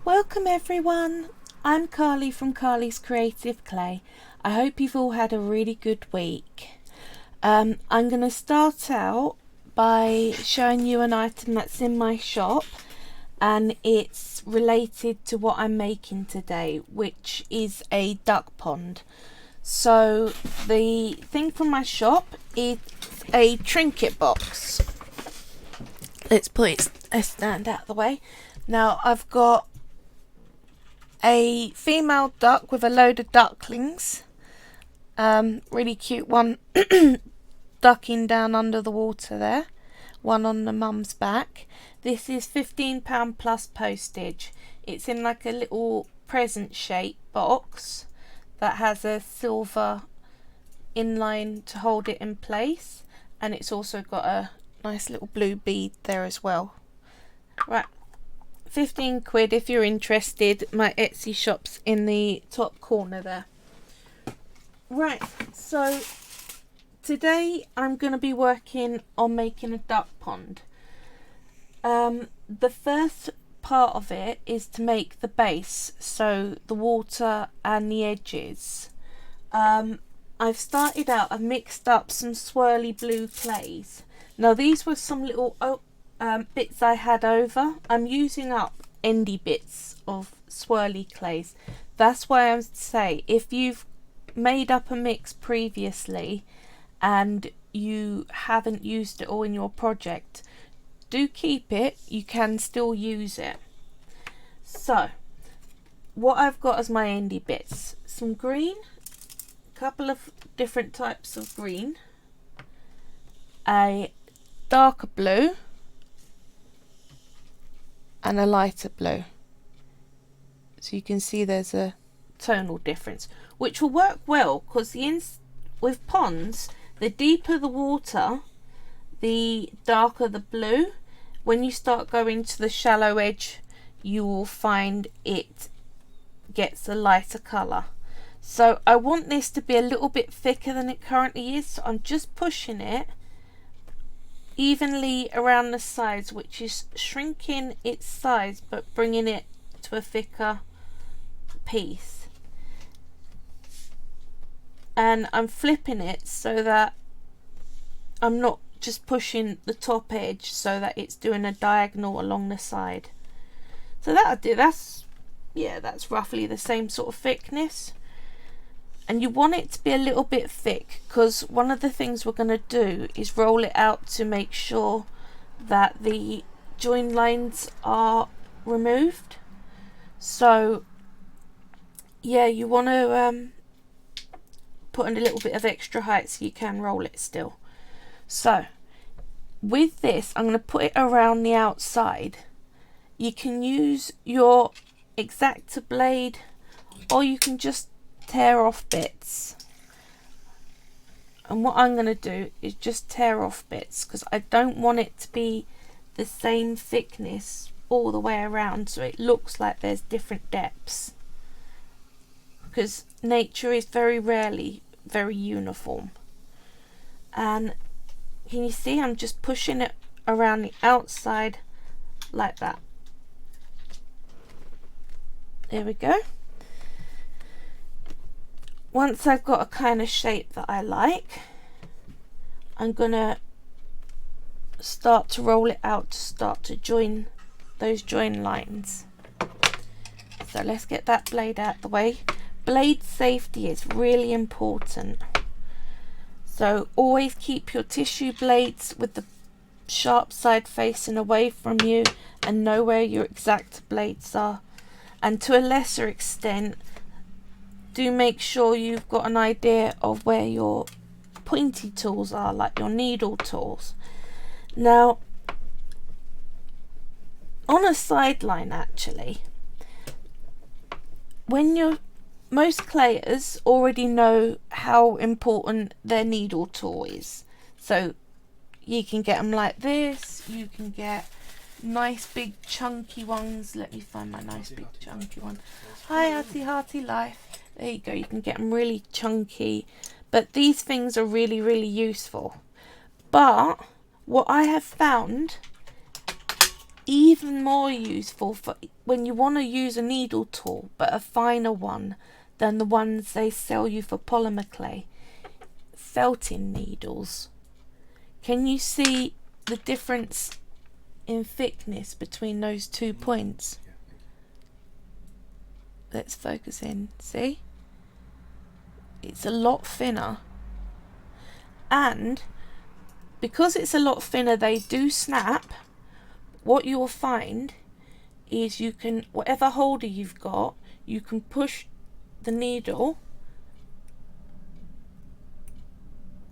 Welcome everyone, I'm Carly from Carly's Creative Clay. I hope you've all had a really good week. I'm going to start out by showing you an item that's in my shop, and it's related to what I'm making today, which is a duck pond. So the thing from my shop is a trinket box. Let's put a stand out of the way. Now I've got a female duck with a load of ducklings. Really cute one ducking down under the water there. One on the mum's back. This is £15 plus postage. It's in like a little present shape box that has a silver inline to hold it in place, and it's also got a nice little blue bead there as well. Right, 15 quid if you're interested. My Etsy shop's in the top corner there. Right, so today I'm going to be working on making a duck pond. The first part of it is to make the base, so the water and the edges. I've started out, I've mixed up some swirly blue clays. Now these were some little bits I had over. I'm using up endy bits of swirly clays. That's why I say, if you've made up a mix previously and you haven't used it all in your project, do keep it, you can still use it. So what I've got as my endy bits: some green, a couple of different types of green, a darker blue and a lighter blue. So you can see there's a tonal difference, which will work well because with ponds, the deeper the water, the darker the blue. When you start going to the shallow edge, you will find it gets a lighter colour. So I want this to be a little bit thicker than it currently is, so I'm just pushing it evenly around the sides, which is shrinking its size but bringing it to a thicker piece. And I'm flipping it so that I'm not just pushing the top edge, so that it's doing a diagonal along the side. So that'll do. That's roughly the same sort of thickness. And you want it to be a little bit thick, because one of the things we're going to do is roll it out to make sure that the join lines are removed. So yeah, you want to put in a little bit of extra height so you can roll it still. So with this, I'm going to put it around the outside. You can use your X-Acto blade, or you can just tear off bits. And what I'm going to do is just tear off bits, because I don't want it to be the same thickness all the way around, so it looks like there's different depths, because nature is very rarely very uniform. And can you see, I'm just pushing it around the outside like that. There we go. Once I've got a kind of shape that I like, I'm gonna start to roll it out to start to join those join lines. So let's get that blade out of the way. Blade safety is really important. So always keep your tissue blades with the sharp side facing away from you, and know where your X-Acto blades are. And to a lesser extent, do make sure you've got an idea of where your pointy tools are, like your needle tools. Now, on a sideline, actually, when most clayers already know how important their needle tool is. So you can get them like this, you can get nice big chunky ones. Let me find my nice big chunky one. Hi, Hearty Life. There you go, you can get them really chunky, but these things are really, really useful. But what I have found even more useful for when you want to use a needle tool, but a finer one than the ones they sell you for polymer clay. Felting needles. Can you see the difference in thickness between those 2 points? Let's focus in. See? It's a lot thinner. And because it's a lot thinner, they do snap. What you'll find is you can, whatever holder you've got, you can push the needle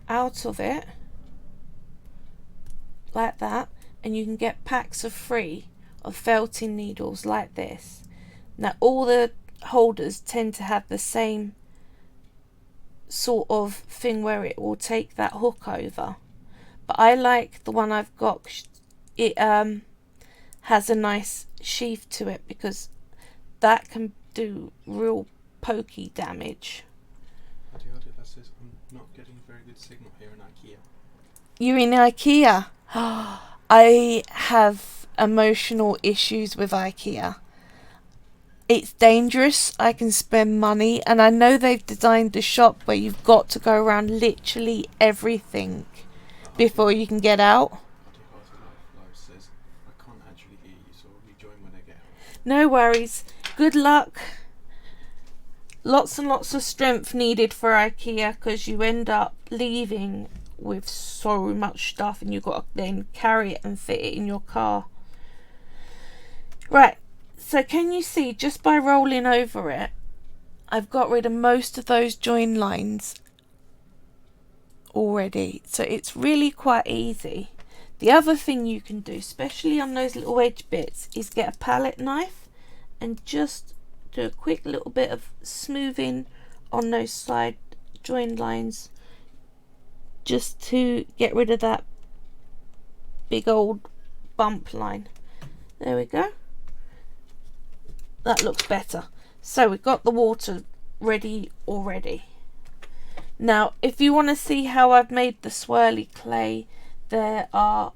out of it like that, and you can get packs of 3 of felting needles like this. Now all the holders tend to have the same sort of thing where it will take that hook over, but I like the one I've got. It has a nice sheath to it because that can do real pokey damage. That says I'm not getting a very good signal here in IKEA. You're in IKEA? I have emotional issues with IKEA. It's dangerous. I can spend money, and I know they've designed a shop where you've got to go around literally everything before you can get out. Live says I can't actually hear you, so I'll rejoin when I get out. No worries. Good luck. Lots and lots of strength needed for IKEA, because you end up leaving with so much stuff and you've got to then carry it and fit it in your car. Right, so can you see, just by rolling over it, I've got rid of most of those join lines already, so it's really quite easy. The other thing you can do, especially on those little edge bits, is get a palette knife and just do a quick little bit of smoothing on those side join lines, just to get rid of that big old bump line. There we go. That looks better. So we've got the water ready already. Now if you want to see how I've made the swirly clay, there are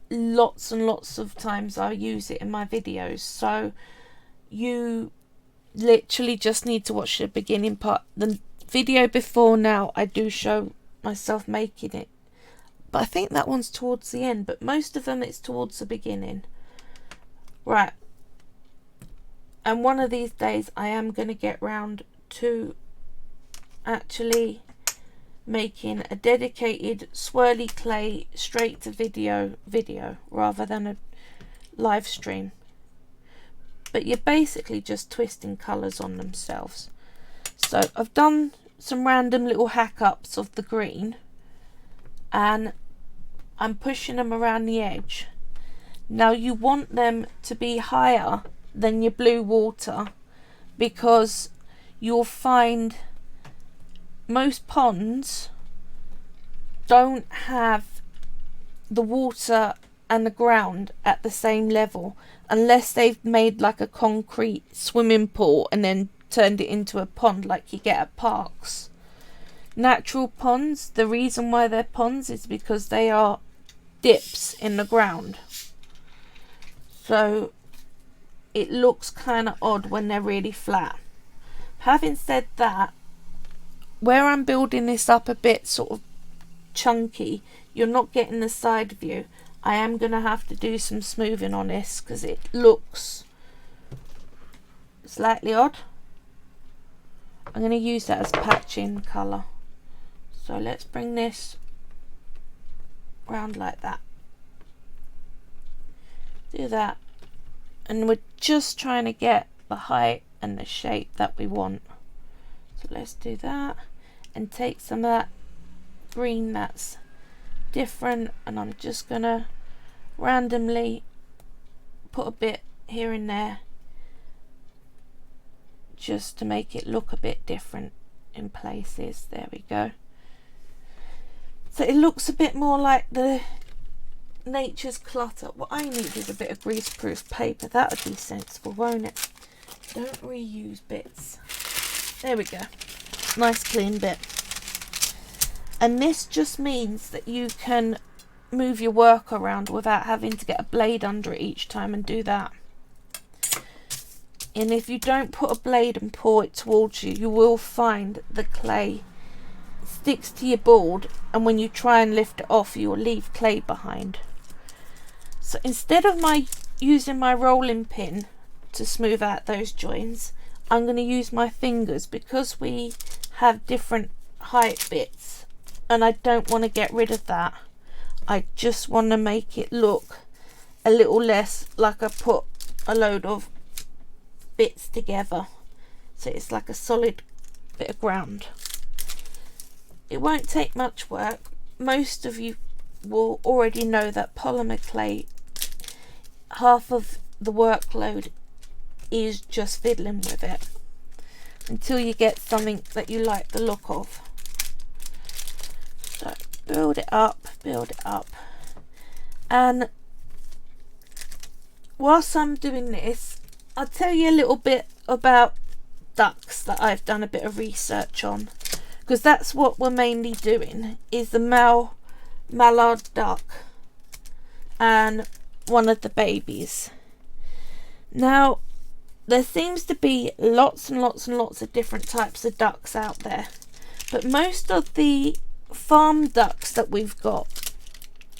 lots and lots of times I use it in my videos, so you literally just need to watch the beginning part. The video before now, I do show myself making it, but I think that one's towards the end, but most of them it's towards the beginning. Right, and one of these days I am going to get round to actually making a dedicated swirly clay straight to video rather than a live stream. But you're basically just twisting colours on themselves. So I've done some random little hack ups of the green and I'm pushing them around the edge. Now you want them to be higher than your blue water, because you'll find most ponds don't have the water and the ground at the same level, unless they've made like a concrete swimming pool and then turned it into a pond like you get at parks. Natural ponds, the reason why they're ponds is because they are dips in the ground, so it looks kind of odd when they're really flat. Having said that, where I'm building this up a bit sort of chunky, you're not getting the side view. I am going to have to do some smoothing on this because it looks slightly odd. I'm going to use that as patching colour. So let's bring this round like that. Do that. And we're just trying to get the height and the shape that we want. So let's do that and take some of that green that's different, and I'm just gonna randomly put a bit here and there just to make it look a bit different in places. There we go. So it looks a bit more like the Nature's Clutter. What I need is a bit of greaseproof paper. That would be sensible, won't it? Don't reuse bits. There we go. Nice clean bit. And this just means that you can move your work around without having to get a blade under it each time and do that. And if you don't put a blade and pull it towards you, you will find the clay sticks to your board, and when you try and lift it off, you will leave clay behind. So instead of using my rolling pin to smooth out those joins, I'm going to use my fingers, because we have different height bits and I don't want to get rid of that. I just want to make it look a little less like I put a load of bits together, so it's like a solid bit of ground. It won't take much work. Most of you will already know that polymer clay, half of the workload is just fiddling with it until you get something that you like the look of. So build it up, and whilst I'm doing this, I'll tell you a little bit about ducks that I've done a bit of research on, because that's what we're mainly doing, is the mallard duck and one of the babies. Now, there seems to be lots and lots and lots of different types of ducks out there, but most of the farm ducks that we've got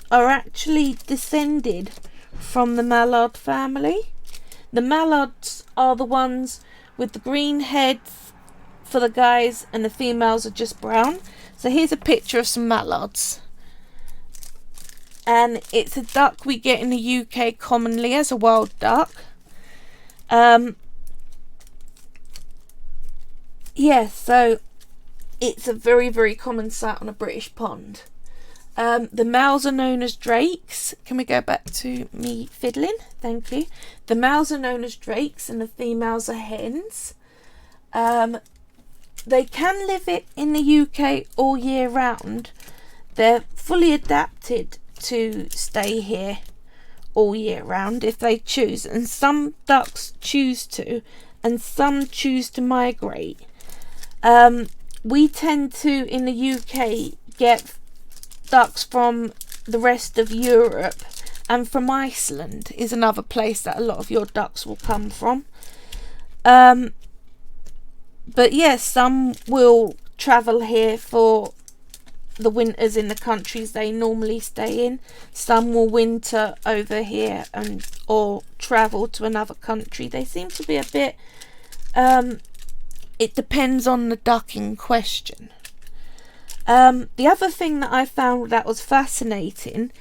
are actually descended from the mallard family. The mallards are the ones with the green heads for the guys, and the females are just brown. So here's a picture of some mallards, and it's a duck we get in the UK commonly as a wild duck. So it's a very, very common sight on a British pond. The males are known as drakes. Can we go back to me fiddling? Thank you. The males are known as drakes and the females are hens. They can live in the UK all year round. They're fully adapted to stay here all year round if they choose, and some ducks choose to, and some choose to migrate. We tend to, in the UK, get ducks from the rest of Europe, and from Iceland is another place that a lot of your ducks will come from. But yes, some will travel here for the winters in the countries they normally stay in. Some will winter over here or travel to another country. They seem to be a bit it depends on the duck in question. The other thing that I found that was fascinating,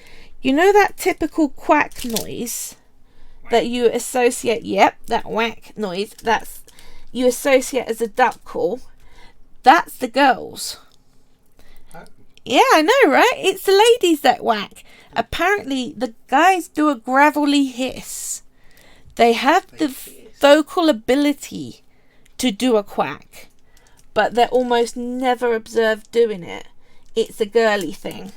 you know that typical quack noise that you associate, that whack noise that's you associate as a duck call, that's the girls. Yeah, I know, right? It's the ladies that whack. Apparently, the guys do a gravelly hiss. They have the vocal ability to do a quack, but they're almost never observed doing it. It's a girly thing,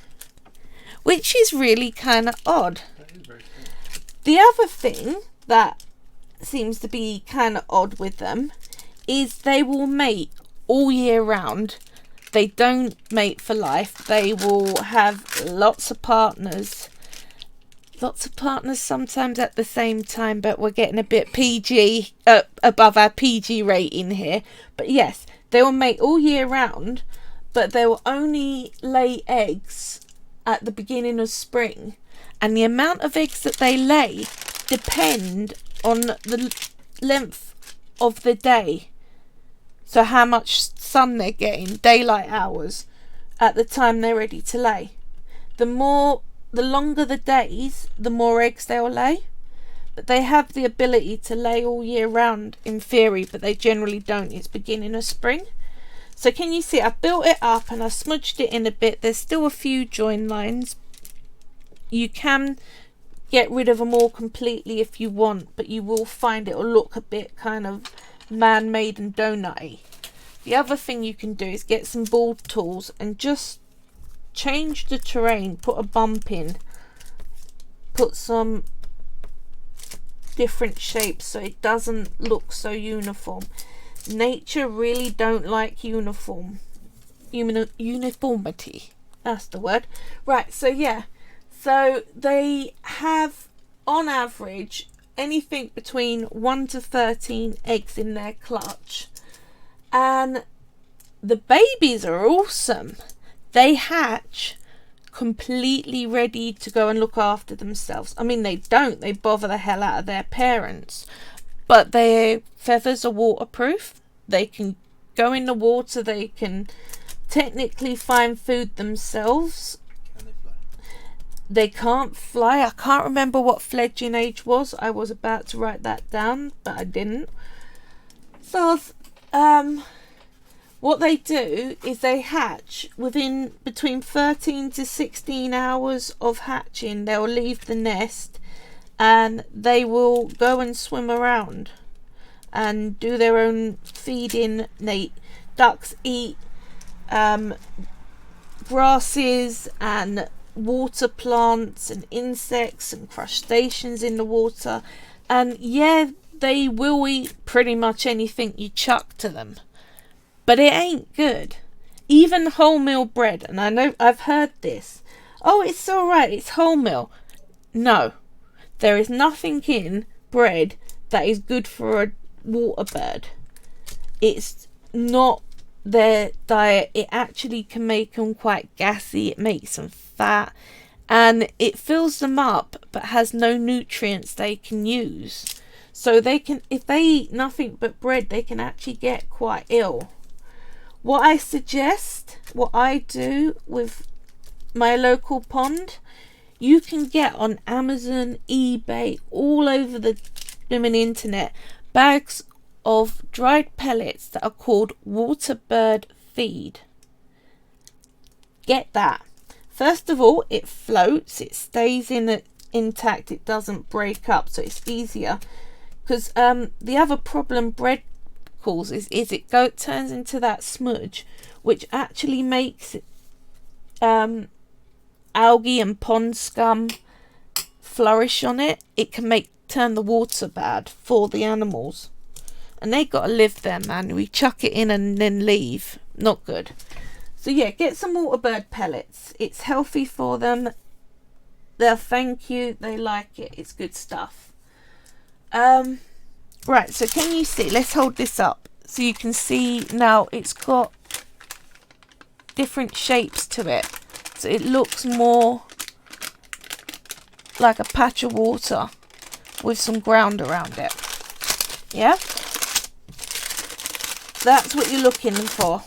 which is really kind of odd. That is very cool. The other thing that seems to be kind of odd with them is they will mate all year round. They don't mate for life. They will have lots of partners sometimes at the same time, but we're getting a bit PG, above our PG rating here. But yes, they will mate all year round, but they will only lay eggs at the beginning of spring, and the amount of eggs that they lay depend on the length of the day. So how much sun they're getting, daylight hours, at the time they're ready to lay. The longer the days, the more eggs they'll lay. But they have the ability to lay all year round in theory, but they generally don't. It's beginning of spring. So can you see, I built it up and I smudged it in a bit. There's still a few join lines. You can get rid of them all completely if you want, but you will find it will look a bit kind of man-made and donutty. The other thing you can do is get some ball tools and just change the terrain, put a bump in, put some different shapes so it doesn't look so uniform. Nature really don't like uniformity. That's the word. Right, so yeah, So they have, on average, anything between 1 to 13 eggs in their clutch. And the babies are awesome. They hatch completely ready to go and look after themselves. I mean, they bother the hell out of their parents. But their feathers are waterproof. They can go in the water. They can technically find food themselves. Can they fly? They can't fly. I can't remember what fledgling age was. I was about to write that down, but I didn't. So, what they do is they hatch within between 13 to 16 hours of hatching. They'll leave the nest and they will go and swim around and do their own feeding. Ducks eat grasses and water plants and insects and crustaceans in the water, and yeah, they will eat pretty much anything you chuck to them, but it ain't good. Even wholemeal bread, and I know I've heard this, oh, it's alright, it's wholemeal. No, there is nothing in bread that is good for a water bird. It's not their diet. It actually can make them quite gassy. It makes them fat and it fills them up but has no nutrients they can use. So they can, if they eat nothing but bread, they can actually get quite ill. What I suggest, what I do with my local pond, you can get on Amazon, eBay, all over the blooming internet, bags of dried pellets that are called water bird feed. Get that. First of all, it floats, it stays intact, it doesn't break up, so it's easier. Because the other problem bread causes is it turns into that smudge, which actually makes algae and pond scum flourish on it. It can turn the water bad for the animals, and they got to live there, man. We chuck it in and then leave. Not good. So yeah, get some water bird pellets. It's healthy for them. They'll thank you. They like it. It's good stuff. Right, so can you see? Let's hold this up so you can see now. It's got different shapes to it, so it looks more like a patch of water with some ground around it. Yeah, that's what you're looking for.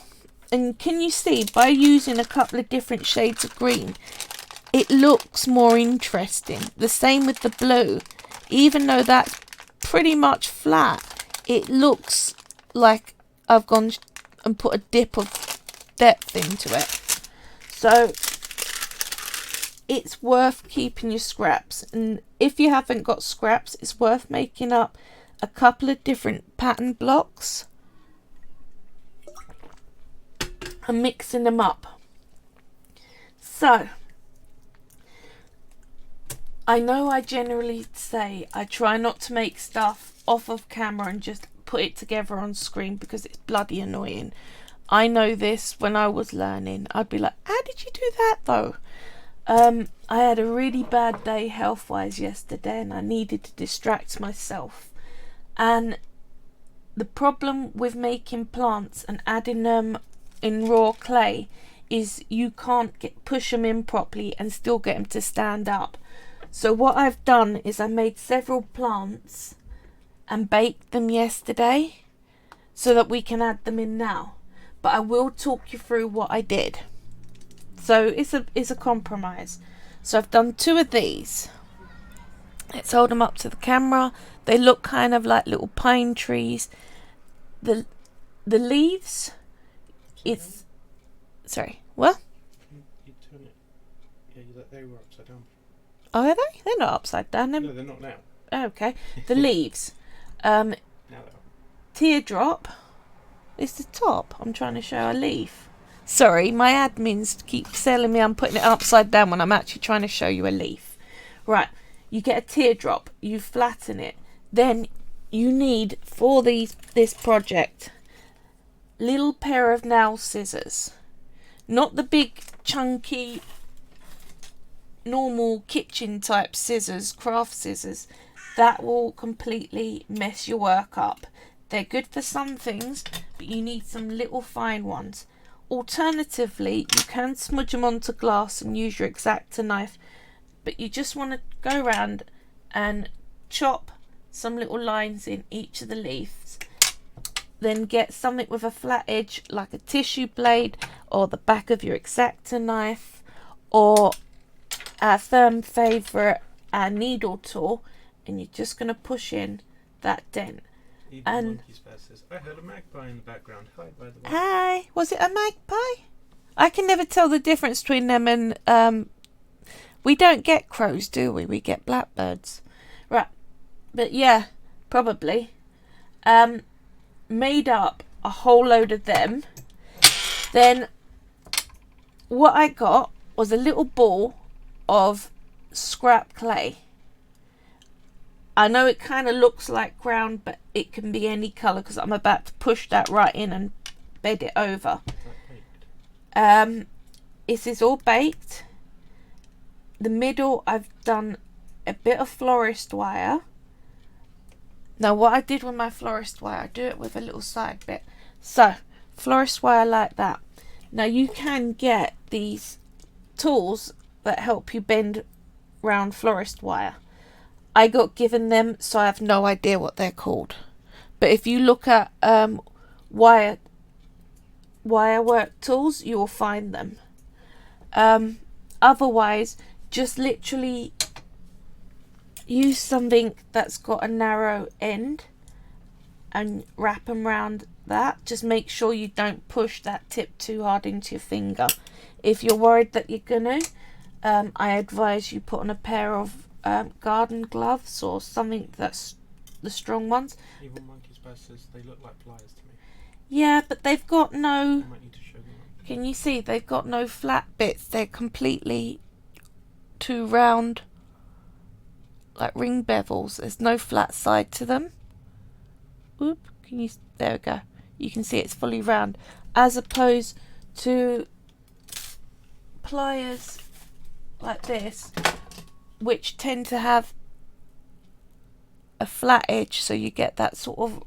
And can you see, by using a couple of different shades of green, it looks more interesting. The same with the blue. Even though that's pretty much flat, it looks like I've gone and put a dip of depth into it. So it's worth keeping your scraps. And if you haven't got scraps, it's worth making up a couple of different pattern blocks and mixing them up. So I know I generally say I try not to make stuff off of camera and just put it together on screen because it's bloody annoying. I know this. When I was learning, I'd be like, how did you do that though? I had a really bad day health wise yesterday and I needed to distract myself, and the problem with making plants and adding them in raw clay is you can't push them in properly and still get them to stand up. So what I've done is I made several plants and baked them yesterday so that we can add them in now. But I will talk you through what I did. So it's a compromise. So I've done 2 of these. Let's hold them up to the camera. They look kind of like little pine trees. The leaves, it's, sorry, what? You turn it. Yeah, they were upside down. Oh, are they? They're not upside down. No, they're not now. Oh, okay. The leaves. Now they are. Teardrop. It's the top. I'm trying to show a leaf. Sorry, my admins keep telling me I'm putting it upside down when I'm actually trying to show you a leaf. Right, you get a teardrop. You flatten it. Then you need, for this project, little pair of nail scissors. Not the big chunky normal kitchen type scissors, craft scissors, that will completely mess your work up. They're good for some things, but you need some little fine ones. Alternatively, you can smudge them onto glass and use your X-Acto knife, but you just want to go around and chop some little lines in each of the leaves. Then get something with a flat edge like a tissue blade or the back of your X-Acto knife, or our firm favourite, our needle tool, and you're just going to push in that dent. And I heard a magpie in the background. Hi, by the way. Hi, was it a magpie? I can never tell the difference between them and we don't get crows, do we? We get blackbirds. Right. But yeah, probably. Made up a whole load of them. Then what I got was a little ball of scrap clay. I know it kind of looks like ground, but it can be any colour because I'm about to push that right in and bed it over. This is all baked. The middle I've done a bit of florist wire. Now what I did with my florist wire, I do it with a little side bit. So, florist wire like that. Now you can get these tools that help you bend round florist wire. I got given them, so I have no idea what they're called. But if you look at wire work tools, you will find them. Otherwise, just literally use something that's got a narrow end and wrap them around that. Just make sure you don't push that tip too hard into your finger. If you're worried that you're gonna, I advise you put on a pair of garden gloves or something that's the strong ones. Evil monkey spider says they look like pliers to me. Yeah, but they've got no. I might need to show them. Can you see? They've got no flat bits. They're completely too round, like ring bevels. There's no flat side to them. Oop! Can you? There we go. You can see it's fully round, as opposed to pliers like this, which tend to have a flat edge, so you get that sort of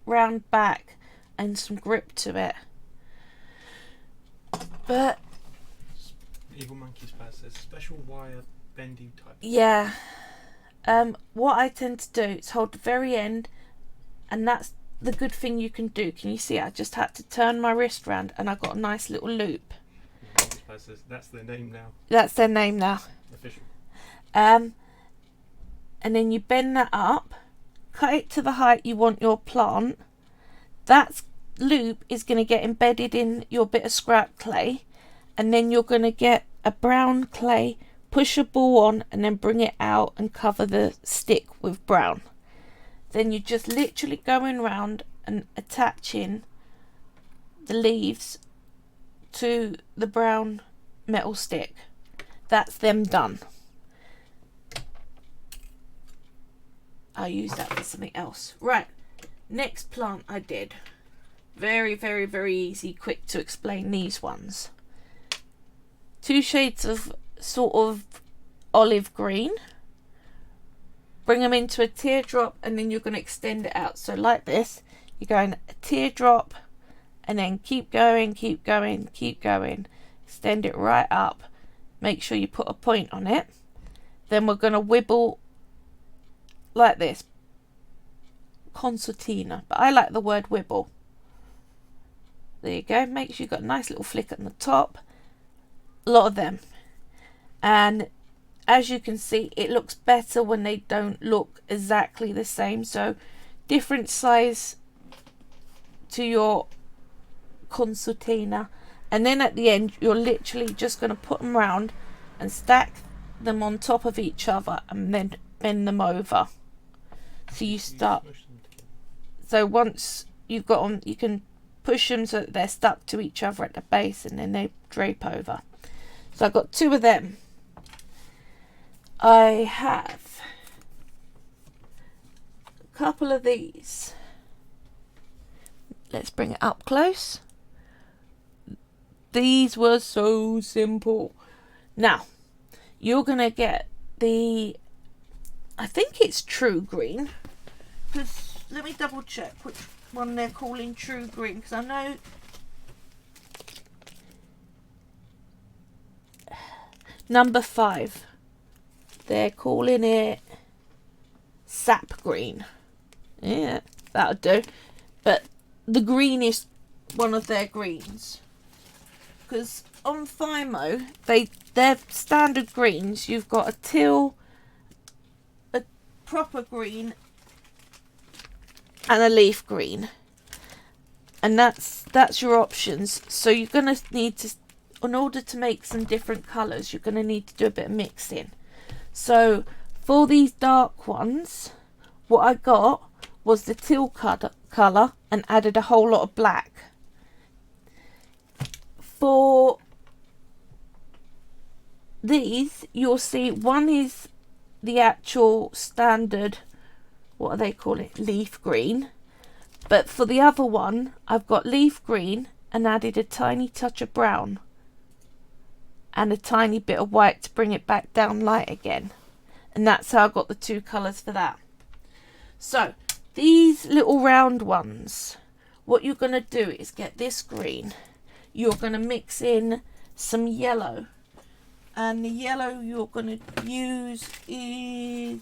round back and some grip to it. But Evil monkey spider says special wire bendy type. yeah, what I tend to do is hold the very end, and that's the good thing you can do. Can you see? I just had to turn my wrist round, and I got a nice little loop. Evil monkey spider says that's their name now. That's their name now. Official. And then you bend that up, cut it to the height you want your plant. That loop is going to get embedded in your bit of scrap clay, and then you're going to get a brown clay, push a ball on, and then bring it out and cover the stick with brown. Then you just literally going round and attaching the leaves to the brown metal stick. That's them done. I'll use that for something else. Right, next plant I did. Very, very, very easy, quick to explain these ones. 2 shades of sort of olive green. Bring them into a teardrop, and then you're going to extend it out. So like this, you're going a teardrop, and then keep going, keep going, keep going. Extend it right up. Make sure you put a point on it. Then we're going to wibble like this. Concertina, but I like the word wibble. There you go. Make sure you've got a nice little flick at the top. A lot of them. And as you can see, it looks better when they don't look exactly the same. So different size to your concertina. And then at the end, you're literally just going to put them round and stack them on top of each other and then bend them over. So you start. So once you've got them, you can push them so that they're stuck to each other at the base, and then they drape over. So I've got 2 of them. I have a couple of these. Let's bring it up close. These were so simple. Now, you're going to get the, I think it's true green, because let me double check which one they're calling true green, because I know number 5, they're calling it sap green. Yeah, that'll do. But the green is one of their greens, because on Fimo they're standard greens. You've got a teal, a proper green, and a leaf green, and that's your options. So you're gonna need to, in order to make some different colours, you're gonna need to do a bit of mixing. So for these dark ones, what I got was the teal colour and added a whole lot of black. For these, you'll see one is the actual standard, what do they call it, leaf green. But for the other one, I've got leaf green and added a tiny touch of brown and a tiny bit of white to bring it back down light again. And that's how I got the 2 colours for that. So these little round ones, what you're going to do is get this green. You're going to mix in some yellow. And the yellow you're going to use is,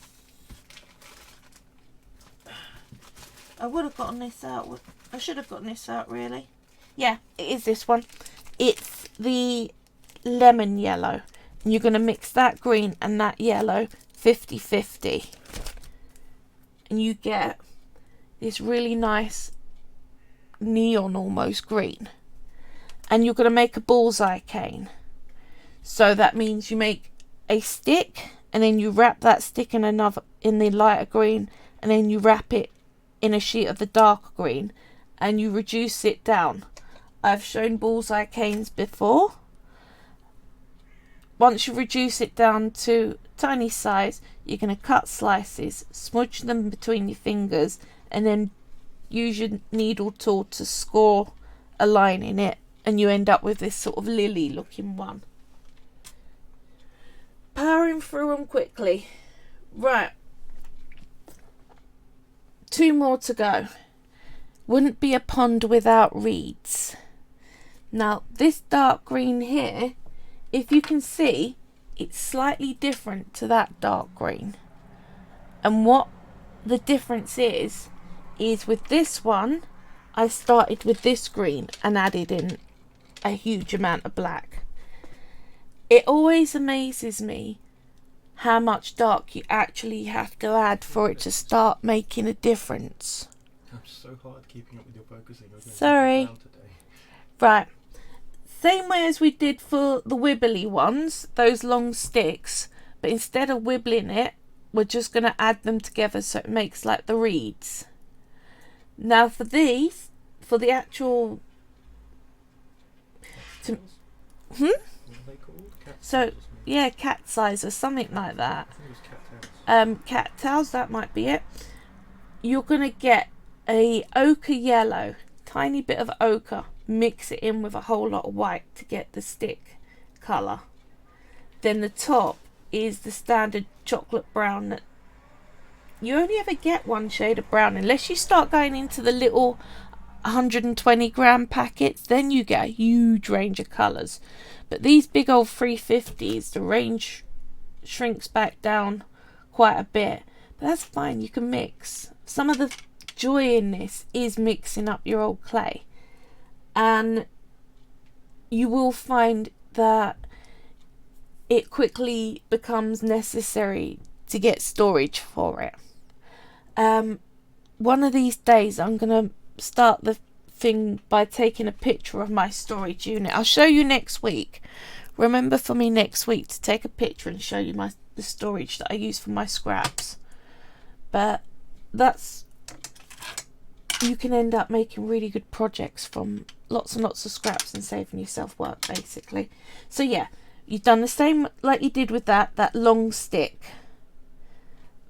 I would have gotten this out. I should have gotten this out really. Yeah, it is this one. It's the lemon yellow. And you're going to mix that green and that yellow 50-50. And you get this really nice neon almost green. And you're going to make a bullseye cane. So that means you make a stick and then you wrap that stick in the lighter green, and then you wrap it in a sheet of the darker green and you reduce it down. I've shown bullseye canes before. Once you reduce it down to tiny size, you're going to cut slices, smudge them between your fingers, and then use your needle tool to score a line in it, and you end up with this sort of lily looking one. Powering through them quickly. Right, 2 more to go. Wouldn't be a pond without reeds. Now this dark green here, if you can see, it's slightly different to that dark green. And what the difference is with this one, I started with this green and added in a huge amount of black. It always amazes me how much dark you actually have to add for it to start making a difference. I'm so hard keeping up with your focusing. Sorry. Right. Same way as we did for the wibbly ones, those long sticks, but instead of wibbling it, we're just going to add them together so it makes like the reeds. Now for these, for the actual... What are they called? So, yeah, cat's eyes or something like that. I think it was cattails. Cattails, that might be it. You're going to get a ochre yellow, tiny bit of ochre, mix it in with a whole lot of white to get the stick colour. Then the top is the standard chocolate brown. That you only ever get one shade of brown unless you start going into the little 120 gram packets, then you get a huge range of colours. But these big old 350s, the range shrinks back down quite a bit, but that's fine, you can mix. Some of the joy in this is mixing up your old clay, and you will find that it quickly becomes necessary to get storage for it. One of these days I'm going to start the thing by taking a picture of my storage unit. I'll show you next week. Remember for me next week to take a picture and show you the storage that I use for my scraps. But that's, you can end up making really good projects from lots and lots of scraps and saving yourself work basically. So yeah, you've done the same like you did with that long stick,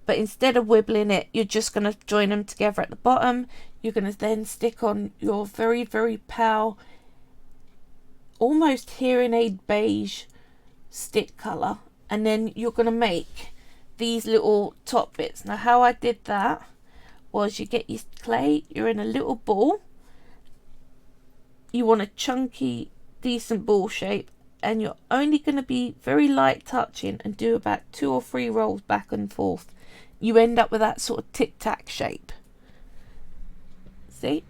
but instead of wibbling it, you're just going to join them together at the bottom. You're going to then stick on your very, very pale, almost hearing aid beige stick colour, and then you're going to make these little top bits. Now how I did that was, you get your clay, you're in a little ball, you want a chunky decent ball shape, and you're only going to be very light touching and do about 2 or 3 rolls back and forth. You end up with that sort of tic-tac shape. See?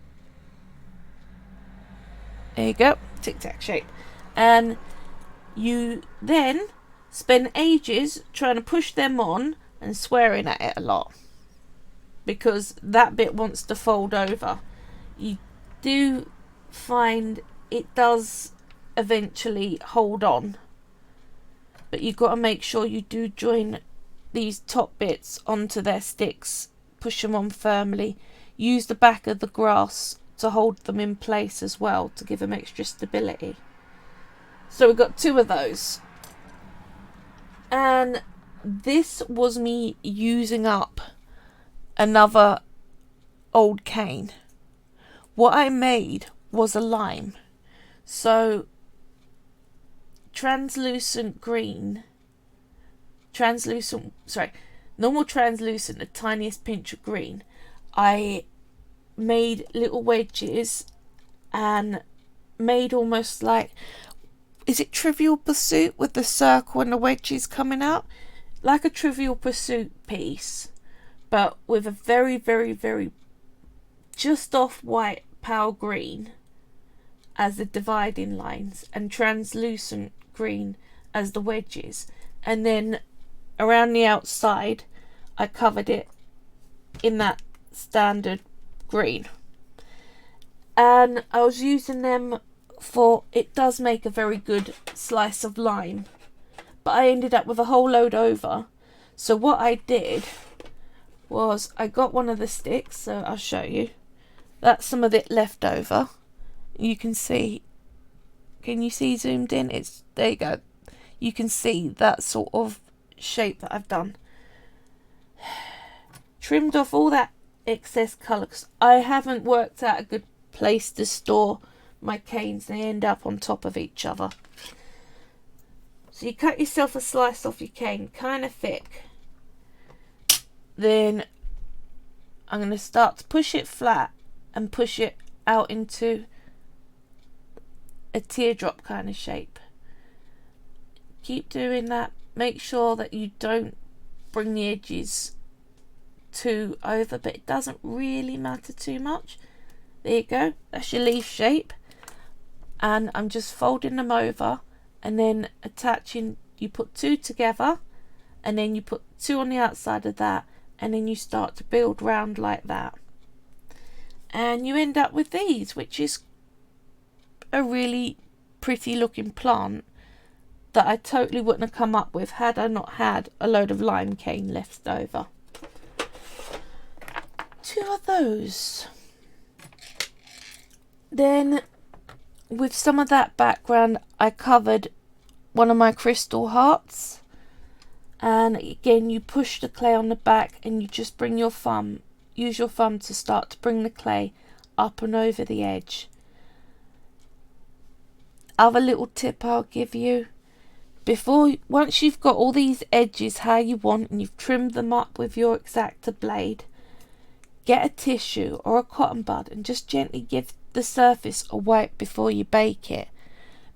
There you go, tic-tac shape. And you then spend ages trying to push them on and swearing at it a lot, because that bit wants to fold over. You do find it does eventually hold on, but you've got to make sure you do join these top bits onto their sticks, push them on firmly, use the back of the grass to hold them in place as well to give them extra stability. So we've got 2 of those, and this was me using up another old cane. What I made was a lime, so normal translucent, the tiniest pinch of green. I made little wedges and made almost like, is it Trivial Pursuit with the circle and the wedges coming out? Like a Trivial Pursuit piece, but with a very, very, very just off white pale green as the dividing lines, and translucent green as the wedges. And then around the outside I covered it in that standard green, and I was using them for, it does make a very good slice of lime, but I ended up with a whole load over. So what I did was, I got one of the sticks, so I'll show you. That's some of it left over. You can see, can you see zoomed in? It's, there you go. You can see that sort of shape that I've done. Trimmed off all that excess colour, because I haven't worked out a good place to store my canes. They end up on top of each other. So you cut yourself a slice off your cane, kind of thick. Then I'm going to start to push it flat and push it out into a teardrop kind of shape. Keep doing that. Make sure that you don't bring the edges too over, but it doesn't really matter too much. There you go, that's your leaf shape. And I'm just folding them over and then attaching. You put 2 together and then you put 2 on the outside of that, and then you start to build round like that, and you end up with these, which is a really pretty looking plant that I totally wouldn't have come up with had I not had a load of lime cane left over. 2 of those. Then with some of that background, I covered one of my crystal hearts, and again you push the clay on the back and you just bring your thumb, use your thumb to start to bring the clay up and over the edge. Other little tip I'll give you, once you've got all these edges how you want and you've trimmed them up with your X-Acto blade, get a tissue or a cotton bud and just gently give the surface a wipe before you bake it,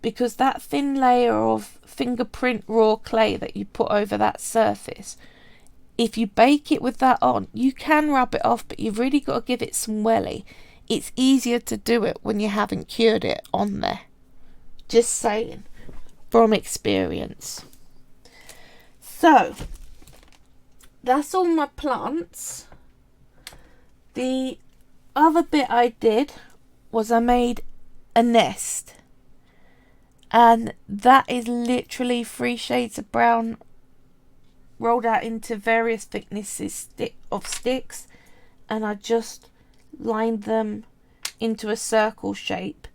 because that thin layer of fingerprint raw clay that you put over that surface, if you bake it with that on, you can rub it off, but you've really got to give it some welly. It's easier to do it when you haven't cured it on there. Just saying, from experience. So that's all my plants. The other bit I did was I made a nest, and that is literally 3 shades of brown rolled out into various thicknesses of sticks, and I just lined them into a circle shape,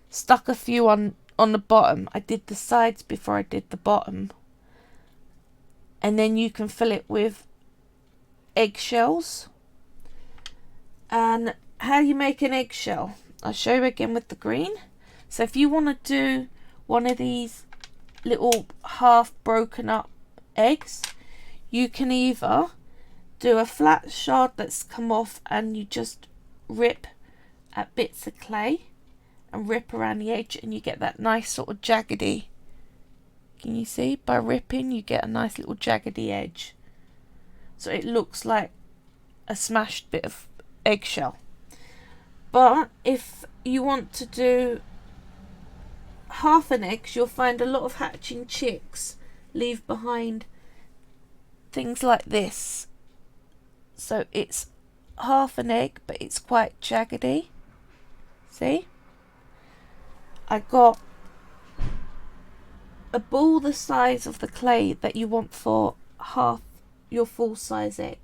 stuck a few on the bottom. I did the sides before I did the bottom, and then you can fill it with eggshells. And how you make an eggshell, I'll show you again with the green. So if you want to do one of these little half broken up eggs, you can either do a flat shard that's come off and you just rip at bits of clay and rip around the edge and you get that nice sort of jaggedy. Can you see? By ripping you get a nice little jaggedy edge. So it looks like a smashed bit of eggshell. But if you want to do half an egg, you'll find a lot of hatching chicks leave behind things like this. So it's half an egg, but it's quite jaggedy. See? I got a ball the size of the clay that you want for half your full size egg.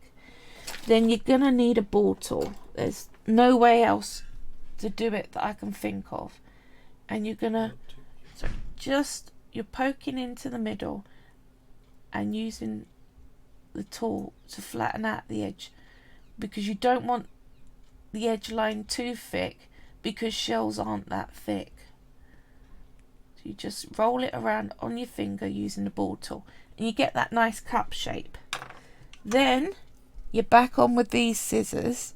Then you're gonna need a ball tool. There's no way else to do it that I can think of. And you're gonna, so just, you're poking into the middle and using the tool to flatten out the edge, because you don't want the edge line too thick, because shells aren't that thick. So you just roll it around on your finger using the ball tool and you get that nice cup shape. Then you're back on with these scissors,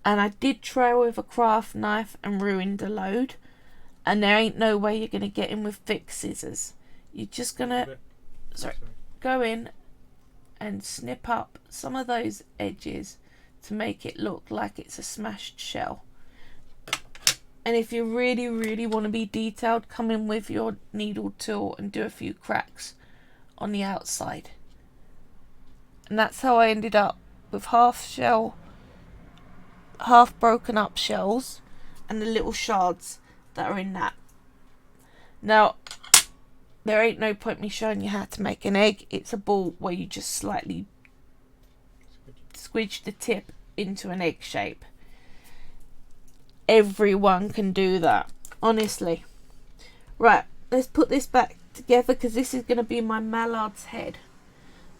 and I did try with a craft knife and ruined a load, and there ain't no way you're going to get in with thick scissors. You're just going to go in and snip up some of those edges to make it look like it's a smashed shell. And if you really, really want to be detailed, come in with your needle tool and do a few cracks on the outside. And that's how I ended up with half shell, half broken up shells, and the little shards that are in that. Now, there ain't no point me showing you how to make an egg. It's a ball where you just slightly squidge the tip into an egg shape. Everyone can do that, honestly. Right, let's put this back together because this is going to be my mallard's head.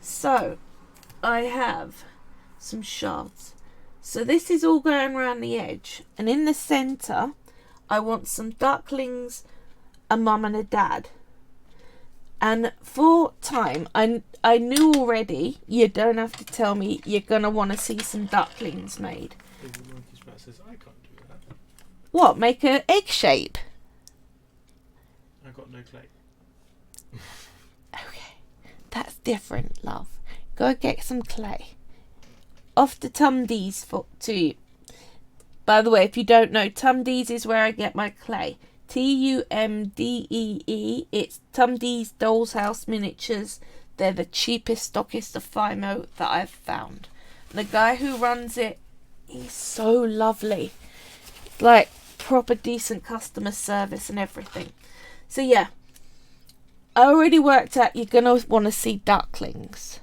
So, I have some shards. So this is all going around the edge, and in the centre I want some ducklings, a mum and a dad. And for time, I knew already, you don't have to tell me, you're going to want to see some ducklings made. Says, I can't do that. What, make an egg shape? I got no clay. Okay, that's different, love. Go get some clay. Off to Tumdee's to you. By the way, if you don't know, Tumdee's is where I get my clay. Tumdee. It's Tumdee's Doll's House Miniatures. They're the cheapest, stockist of FIMO that I've found. And the guy who runs it, he's so lovely. Like, proper decent customer service and everything. So yeah, I already worked out you're going to want to see ducklings.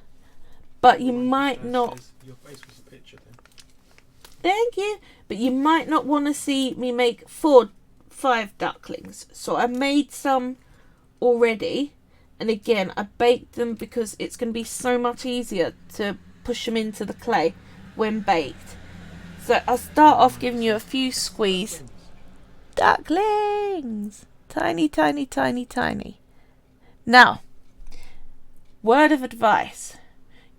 But you might not... Your face was a picture then. Thank you. But you might not want to see me make 5 ducklings. So I made some already, and again I baked them because it's going to be so much easier to push them into the clay when baked. So I'll start off giving you a few squeeze. Ducklings! Tiny, tiny, tiny, tiny. Now, word of advice.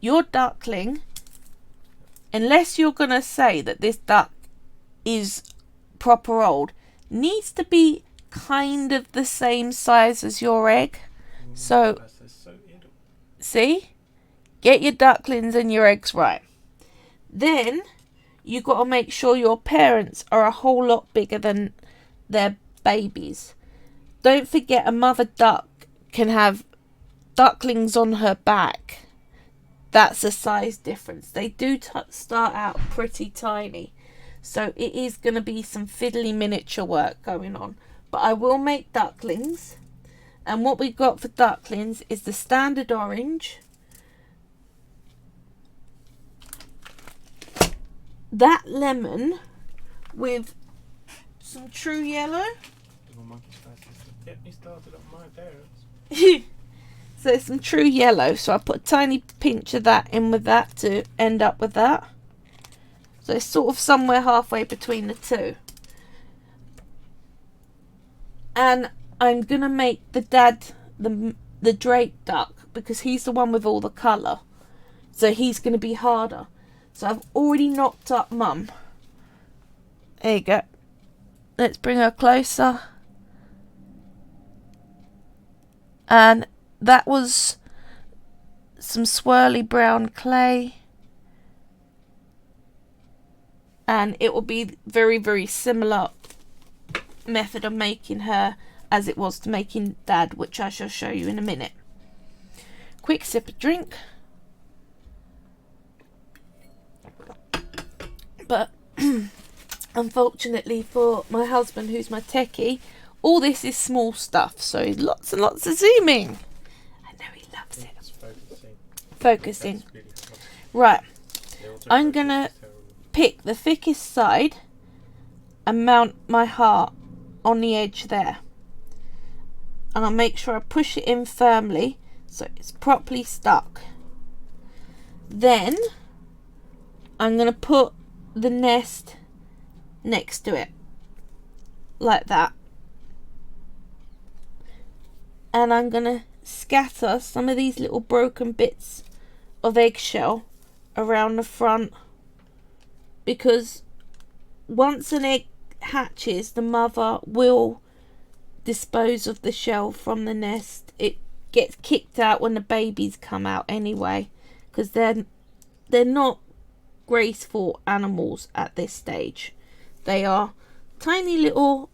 Your duckling, unless you're going to say that this duck is proper old, needs to be kind of the same size as your egg. So, see? Get your ducklings and your eggs right. Then, you got to make sure your parents are a whole lot bigger than their babies. Don't forget, a mother duck can have ducklings on her back. That's a size difference. They do start out pretty tiny. So it is going to be some fiddly miniature work going on. But I will make ducklings. And what we got for ducklings is the standard orange. That lemon with some true yellow. Get me started on my parents. So some true yellow. So I put a tiny pinch of that in with that to end up with that. So it's sort of somewhere halfway between the two. And I'm going to make the dad the Drake duck because he's the one with all the colour. So he's going to be harder. So I've already knocked up Mum. There you go. Let's bring her closer. And that was some swirly brown clay. And it will be very, very similar method of making her as it was to making Dad, which I shall show you in a minute. Quick sip of drink. But unfortunately for my husband, who's my techie, all this is small stuff, so lots and lots of zooming. I know he loves it. It's Focusing. really hard. Right, The I'm autofocus gonna is terrible. pick the thickest side and mount my heart on the edge there. And I'll make sure I push it in firmly so it's properly stuck. Then I'm going to put the nest next to it, like that. And I'm going to scatter some of these little broken bits of eggshell around the front, because once an egg hatches, the mother will dispose of the shell from the nest. It gets kicked out when the babies come out anyway, because they're not graceful animals at this stage. They are tiny little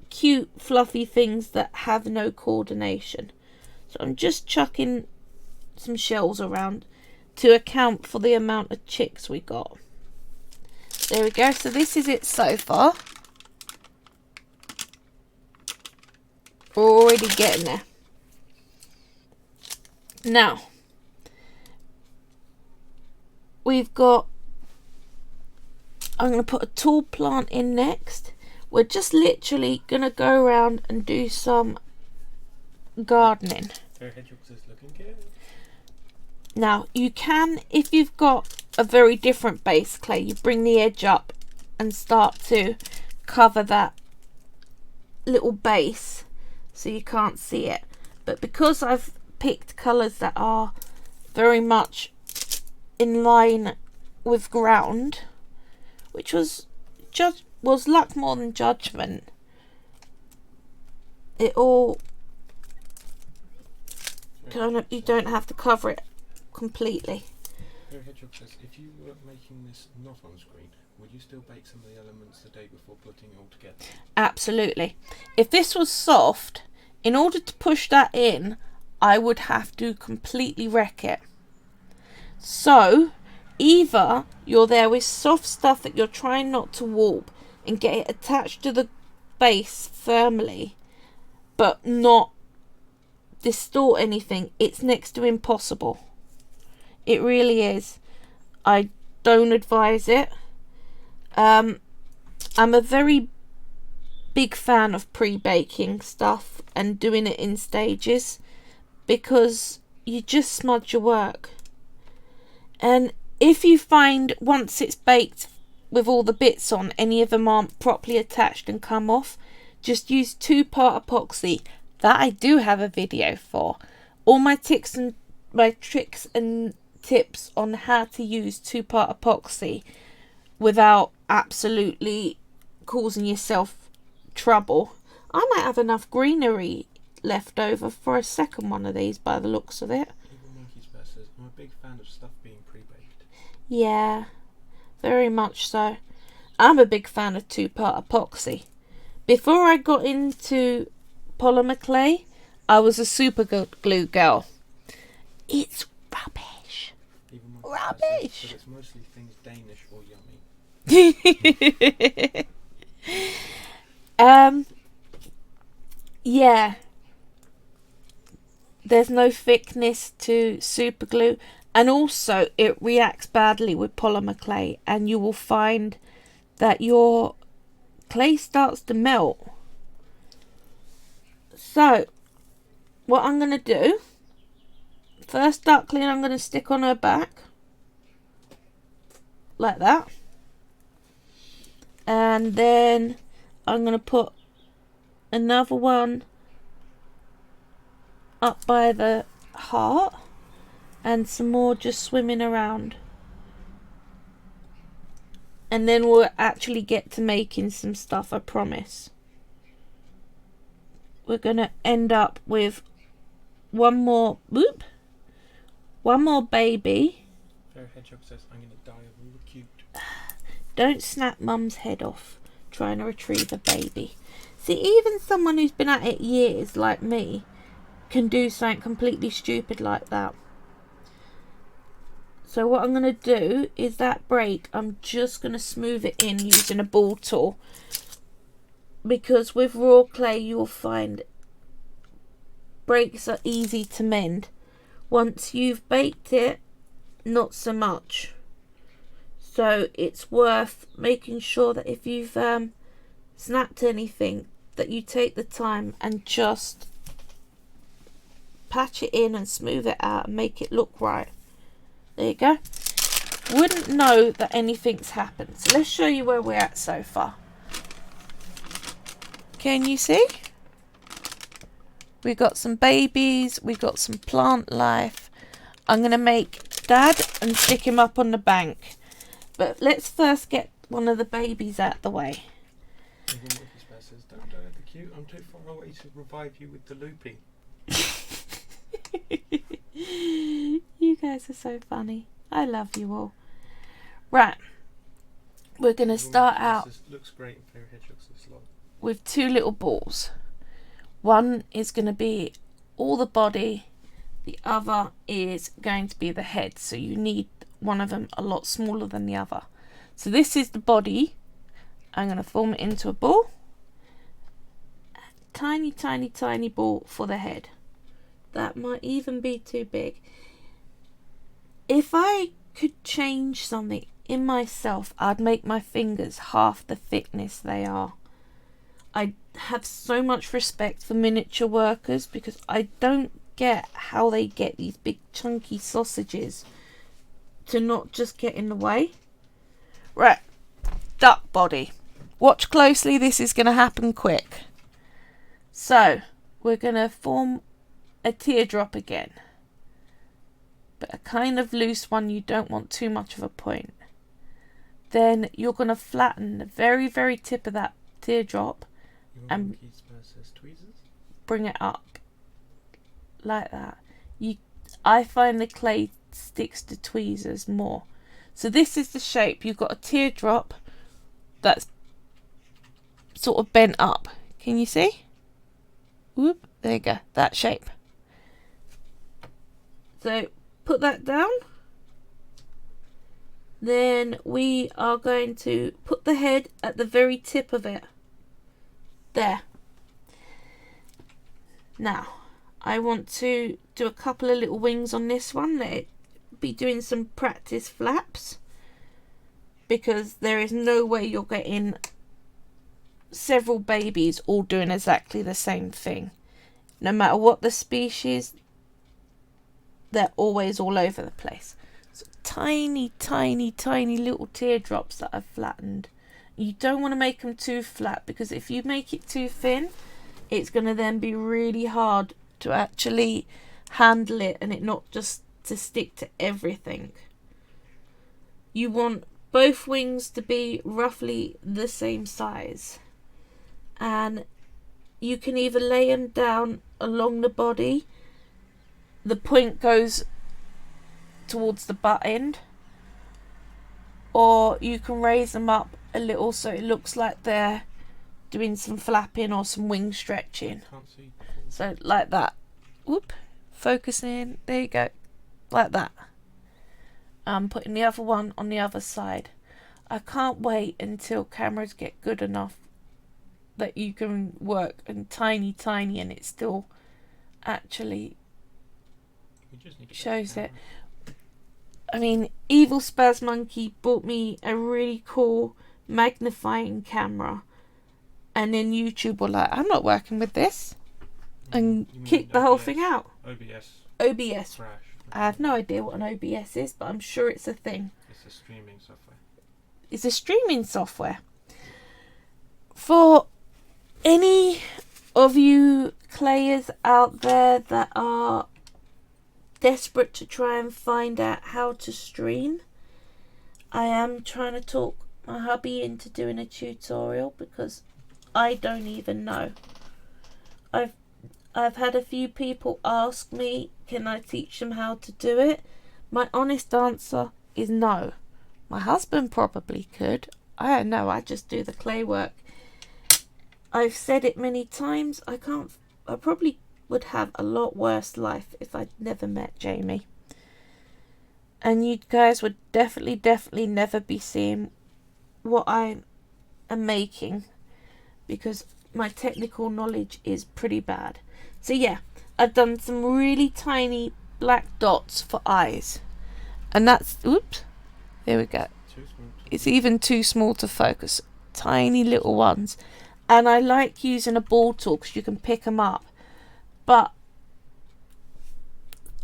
cute fluffy things that have no coordination. So I'm just chucking some shells around to account for the amount of chicks we got. There we go. So this is it so far. We're already getting there. Now, we've got, I'm going to put a tall plant in next. We're just literally going to go around and do some gardening. Their hedgehogs is looking good. Now, you can, if you've got a very different base clay, you bring the edge up and start to cover that little base so you can't see it. But because I've picked colours that are very much in line with ground, which was luck more than judgment, it all you don't have to cover it completely. Their hedgehog says, if you were making this not on screen, would you still bake some of the elements the day before putting it all together? Absolutely. If this was soft, in order to push that in, I would have to completely wreck it. So, either you're there with soft stuff that you're trying not to warp and get it attached to the base firmly, but not distort anything. It's next to impossible. It really is. I don't advise it. I'm a very big fan of pre-baking stuff and doing it in stages, because you just smudge your work. And if you find once it's baked with all the bits on, any of them aren't properly attached and come off, just use 2-part epoxy. That I do have a video for. All my tricks and tips on how to use 2-part epoxy without absolutely causing yourself trouble. I might have enough greenery left over for a second one of these by the looks of it. Even Monkey's Best says, I'm a big fan of stuff being pre-baked. Yeah, very much so. I'm a big fan of 2-part epoxy. Before I got into polymer clay, I was a super glue girl. It's rubbish. Even Rubbish. says it's mostly things Danish or yummy. Yeah. There's no thickness to super glue, and also it reacts badly with polymer clay, and you will find that your clay starts to melt. So what I'm going to do, first duckling I'm going to stick on her back like that, and then I'm going to put another one up by the heart and some more just swimming around. And then we'll actually get to making some stuff, I promise. We're going to end up with one more baby. Fairy Hedgehog says, I'm going to die of all the cute. Don't snap mum's head off trying to retrieve a baby. See, even someone who's been at it years like me can do something completely stupid like that. So what I'm going to do is that break, I'm just going to smooth it in using a ball tool. Because with raw clay you'll find breaks are easy to mend. Once you've baked it, not so much. So it's worth making sure that if you've snapped anything, that you take the time and just patch it in and smooth it out and make it look right. There you go. Wouldn't know that anything's happened. So let's show you where we're at so far. Can you see? We've got some babies. We've got some plant life. I'm going to make Dad and stick him up on the bank. But let's first get one of the babies out the way. Says, don't die of the cute. I'm too far away to revive you with the looping. You guys are so funny. I love you all. Right. We're going to start out. Looks great in Fairy Hedgehogs this long. With two little balls. One is going to be all the body. The other is going to be the head. So you need one of them a lot smaller than the other. So this is the body. I'm going to form it into a ball. Tiny, tiny, tiny ball for the head. That might even be too big. If I could change something in myself, I'd make my fingers half the thickness they are. I have so much respect for miniature workers because I don't get how they get these big chunky sausages to not just get in the way. Right, duck body. Watch closely, this is going to happen quick. So, we're going to form a teardrop again. But a kind of loose one, you don't want too much of a point. Then you're going to flatten the very, very tip of that teardrop and bring it up like that. I find the clay sticks to tweezers more. So this is the shape. You've got a teardrop that's sort of bent up. Can you see? Whoop, there you go, that shape. So put that down. Then we are going to put the head at the very tip of it. There. Now, I want to do a couple of little wings on this one. Let it be doing some practice flaps. Because there is no way you're getting several babies all doing exactly the same thing. No matter what the species, they're always all over the place. So tiny, tiny, tiny little teardrops that I've flattened. You don't want to make them too flat because if you make it too thin, it's going to then be really hard to actually handle it and it not just to stick to everything. You want both wings to be roughly the same size. And you can either lay them down along the body. The point goes towards the butt end. Or you can raise them up a little so it looks like they're doing some flapping or some wing stretching. So like that. Whoop. Focus in. There you go. Like that. I'm putting the other one on the other side. I can't wait until cameras get good enough that you can work in tiny and it still actually shows it. I mean, Evil Spaz Monkey bought me a really cool magnifying camera and then YouTube were like, I'm not working with this, and kicked the whole thing out. OBS. Crash. I have no idea what an OBS is, but I'm sure it's a thing. It's a streaming software. It's a streaming software. For any of you clayers out there that are desperate to try and find out how to stream. I am trying to talk my hubby into doing a tutorial because I don't even know. I've had a few people ask me, can I teach them how to do it? My honest answer is no. My husband probably could. I don't know, I just do the clay work. I've said it many times, I probably would have a lot worse life if I'd never met Jamie. And you guys would definitely never be seeing what I am making, because my technical knowledge is pretty bad. So yeah, I've done some really tiny black dots for eyes. And that's, oops, there we go. It's even too small to focus. Tiny little ones. And I like using a ball tool because you can pick them up. But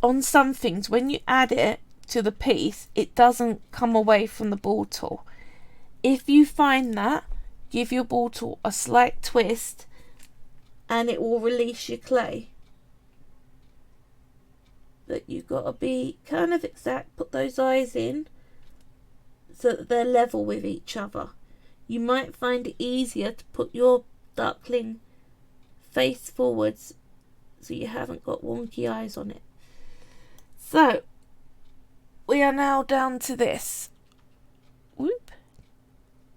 on some things, when you add it to the piece, it doesn't come away from the ball tool. If you find that, give your ball tool a slight twist and it will release your clay. But you've got to be kind of exact, put those eyes in so that they're level with each other. You might find it easier to put your duckling face forwards so you haven't got wonky eyes on it. So, we are now down to this. Whoop.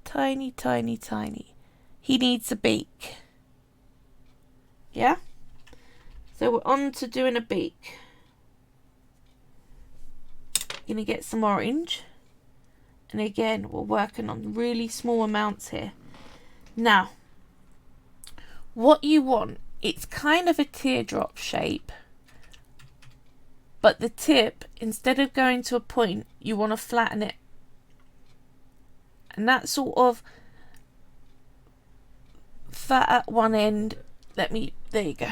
Tiny. He needs a beak. Yeah? So we're on to doing a beak. Gonna get some orange. And again, we're working on really small amounts here. Now, what you want, it's kind of a teardrop shape. But the tip, instead of going to a point, you want to flatten it. And that sort of fat at one end. There you go.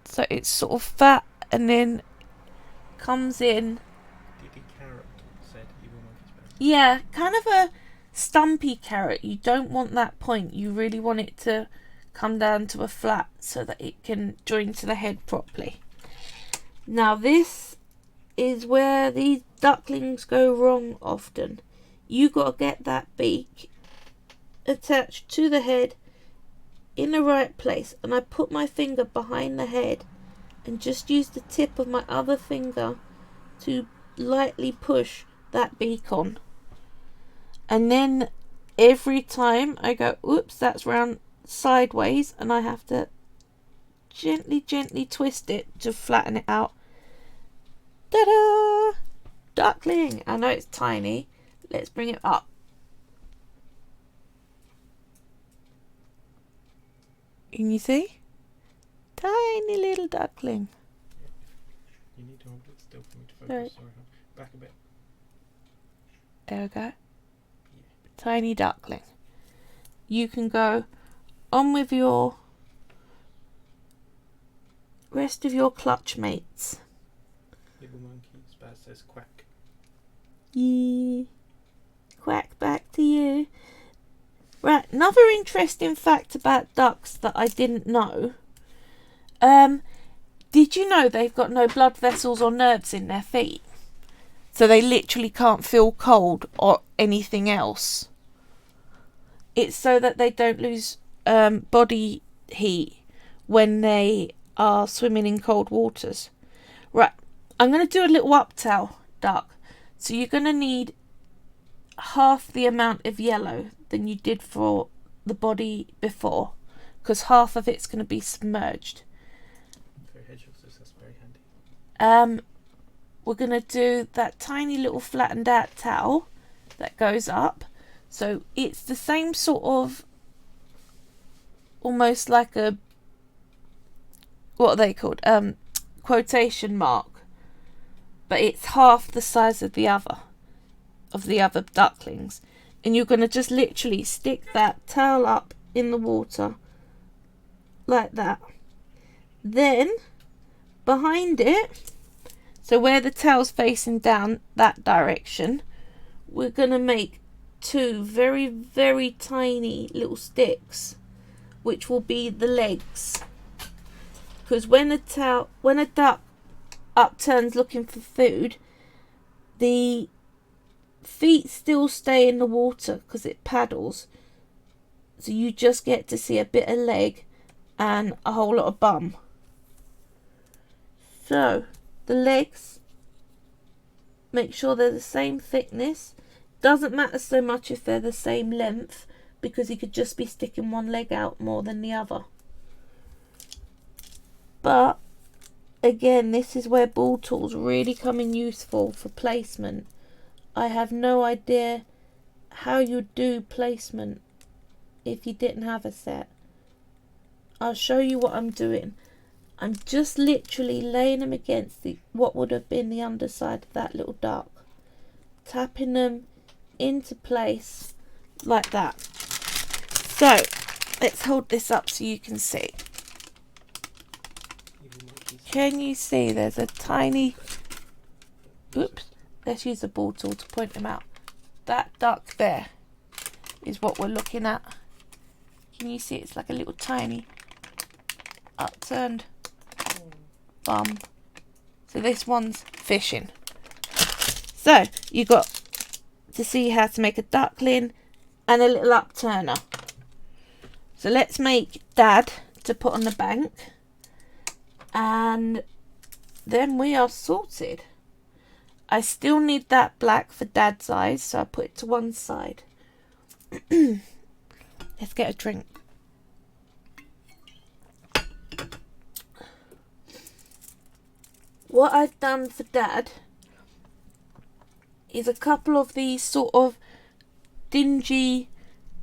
So it's sort of fat and then comes in. Yeah, kind of a stumpy carrot. You don't want that point. You really want it to come down to a flat so that it can join to the head properly. Now this is where these ducklings go wrong often. You got to get that beak attached to the head in the right place. And I put my finger behind the head and just use the tip of my other finger to lightly push that beak on. And then every time I go, oops, that's round sideways, and I have to gently twist it to flatten it out. Ta-da! Duckling! I know it's tiny. Let's bring it up. Can you see? Tiny little duckling. You need to hold it still for me to focus. Sorry. Back a bit. There we go. Tiny duckling. You can go on with your rest of your clutch mates. Little monkey, Spaz says quack. Yeah. Quack back to you. Right, another interesting fact about ducks that I didn't know. Did you know they've got no blood vessels or nerves in their feet? So they literally can't feel cold or anything else. It's so that they don't lose body heat when they are swimming in cold waters. Right, I'm going to do a little uptail duck. So you're going to need half the amount of yellow than you did for the body before, because half of it's going to be submerged. That's very handy. We're going to do that tiny little flattened out towel that goes up. So it's the same sort of, almost like a, what are they called? Quotation mark. But it's half the size of the other ducklings. And you're going to just literally stick that towel up in the water like that. Then behind it, so where the tail's facing down that direction, we're going to make two very, very tiny little sticks, which will be the legs. Because when a duck upturns looking for food, the feet still stay in the water because it paddles. So you just get to see a bit of leg and a whole lot of bum. So the legs, make sure they're the same thickness. Doesn't matter so much if they're the same length, because you could just be sticking one leg out more than the other. But again, this is where ball tools really come in useful for placement. I have no idea how you'd do placement if you didn't have a set. I'll show you what I'm doing. I'm just literally laying them against what would have been the underside of that little duck, tapping them into place like that. So let's hold this up so you can see. Can you see there's a tiny, oops, let's use the ball tool to point them out. That duck there is what we're looking at. Can you see it's like a little tiny upturned bum. So this one's fishing. So you got to see how to make a duckling and a little upturner. So let's make Dad to put on the bank, and then we are sorted. I still need that black for Dad's eyes, so I put it to one side. Let's get a drink. What I've done for Dad is a couple of these sort of dingy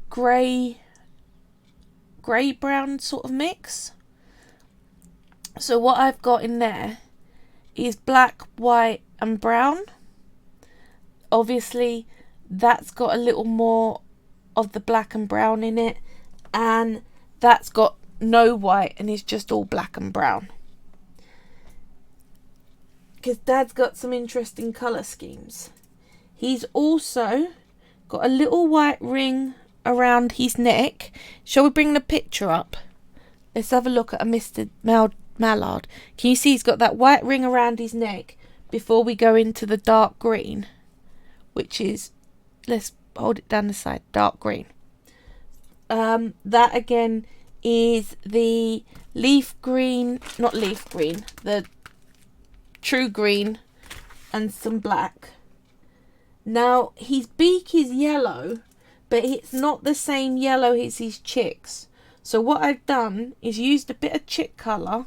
grey brown sort of mix. So what I've got in there is black, white and brown. Obviously that's got a little more of the black and brown in it, and that's got no white and is just all black and brown, because Dad's got some interesting colour schemes. He's also got a little white ring around his neck. Shall we bring the picture up? Let's have a look at a Mr. Mallard. Can you see he's got that white ring around his neck before we go into the dark green, which is, let's hold it down the side, dark green. That again is the leaf green, not leaf green, the true green and some black. Now his beak is yellow, but it's not the same yellow as his chicks. So what I've done is used a bit of chick colour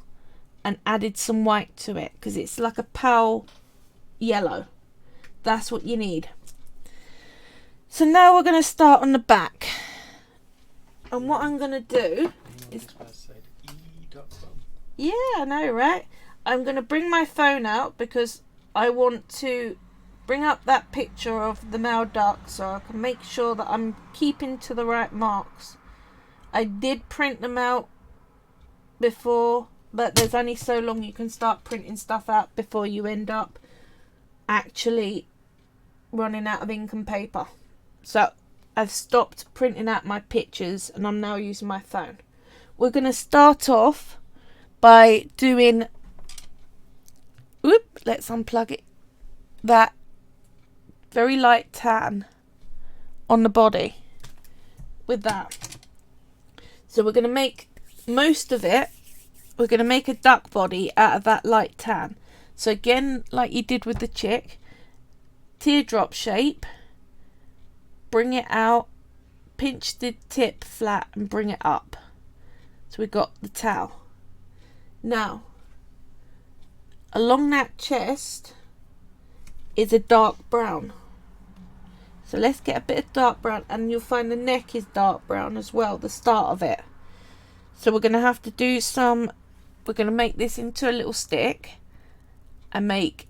and added some white to it, because it's like a pale yellow. That's what you need. So now we're going to start on the back. And what I'm going to do is... Yeah, I know, right? I'm going to bring my phone out because I want to bring up that picture of the male duck so I can make sure that I'm keeping to the right marks. I did print them out before, but there's only so long you can start printing stuff out before you end up actually running out of ink and paper. So I've stopped printing out my pictures and I'm now using my phone. We're going to start off by doing, let's unplug it, that very light tan on the body with that. So we're going to make most of it, we're going to make a duck body out of that light tan. So again, like you did with the chick, teardrop shape, bring it out, pinch the tip flat and bring it up. So we got the towel. Now, along that chest is a dark brown. So let's get a bit of dark brown, and you'll find the neck is dark brown as well, the start of it. So we're going to have to do some, we're going to make this into a little stick and make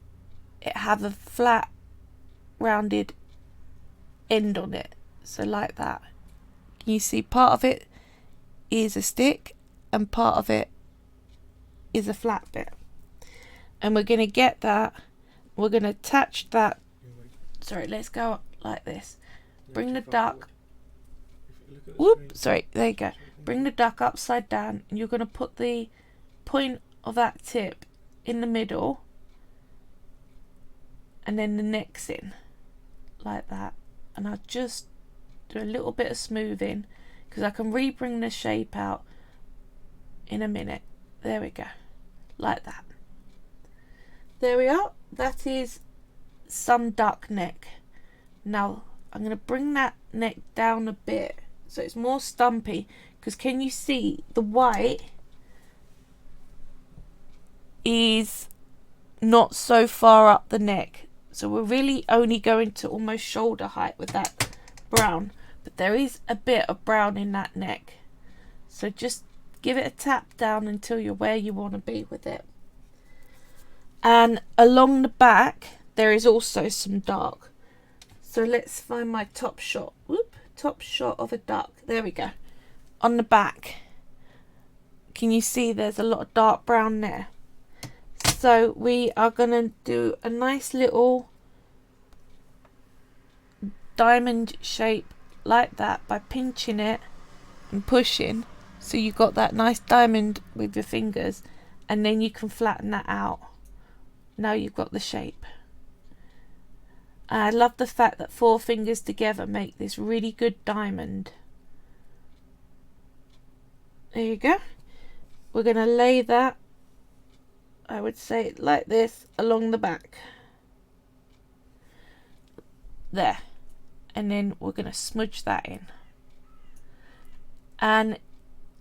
it have a flat rounded end on it. So like that. Can you see part of it is a stick and part of it is a flat bit. And we're going to get that, we're going to attach that, sorry, let's go up like this. Bring the duck, sorry, there you go. Bring the duck upside down and you're going to put the point of that tip in the middle and then the neck's in like that, and I'll just do a little bit of smoothing because I can re-bring the shape out in a minute. There we go, like that. There we are. That is some duck neck. Now I'm going to bring that neck down a bit so it's more stumpy, because can you see the white is not so far up the neck, so we're really only going to almost shoulder height with that brown, but there is a bit of brown in that neck, so just give it a tap down until you're where you want to be with it. And along the back there is also some dark, so let's find my top shot. Whoop, top shot of a duck. There we go. On the back, can you see there's a lot of dark brown there? So we are going to do a nice little diamond shape like that by pinching it and pushing, so you've got that nice diamond with your fingers, and then you can flatten that out. Now you've got the shape. I love the fact that 4 fingers together make this really good diamond. There you go. We're going to lay that, I would say, like this along the back. There. And then we're going to smudge that in. And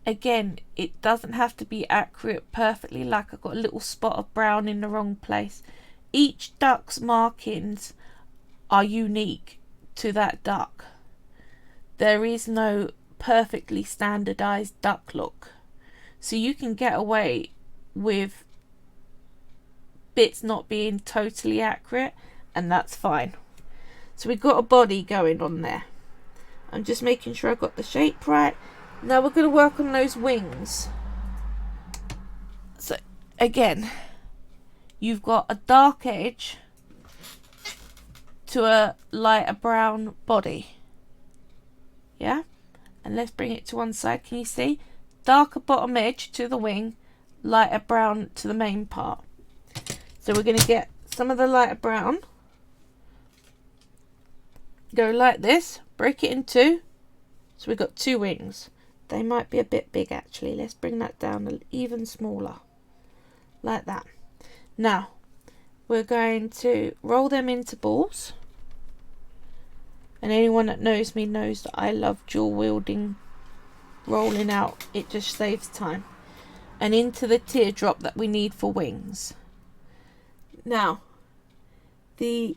again, it doesn't have to be accurate perfectly, like I've got a little spot of brown in the wrong place. Each duck's markings are unique to that duck. There is no perfectly standardized duck look, so you can get away with bits not being totally accurate, and that's fine. So we've got a body going on there. I'm just making sure I got the shape right. Now we're going to work on those wings. So again, you've got a dark edge to a lighter brown body. Yeah? And let's bring it to one side. Can you see? Darker bottom edge to the wing, lighter brown to the main part. So we're going to get some of the lighter brown. Go like this. Break it in 2. So we've got 2 wings. They might be a bit big actually. Let's bring that down even smaller. Like that. Now, we're going to roll them into balls. And anyone that knows me knows that I love dual wielding rolling out. It just saves time. And into the teardrop that we need for wings. Now, the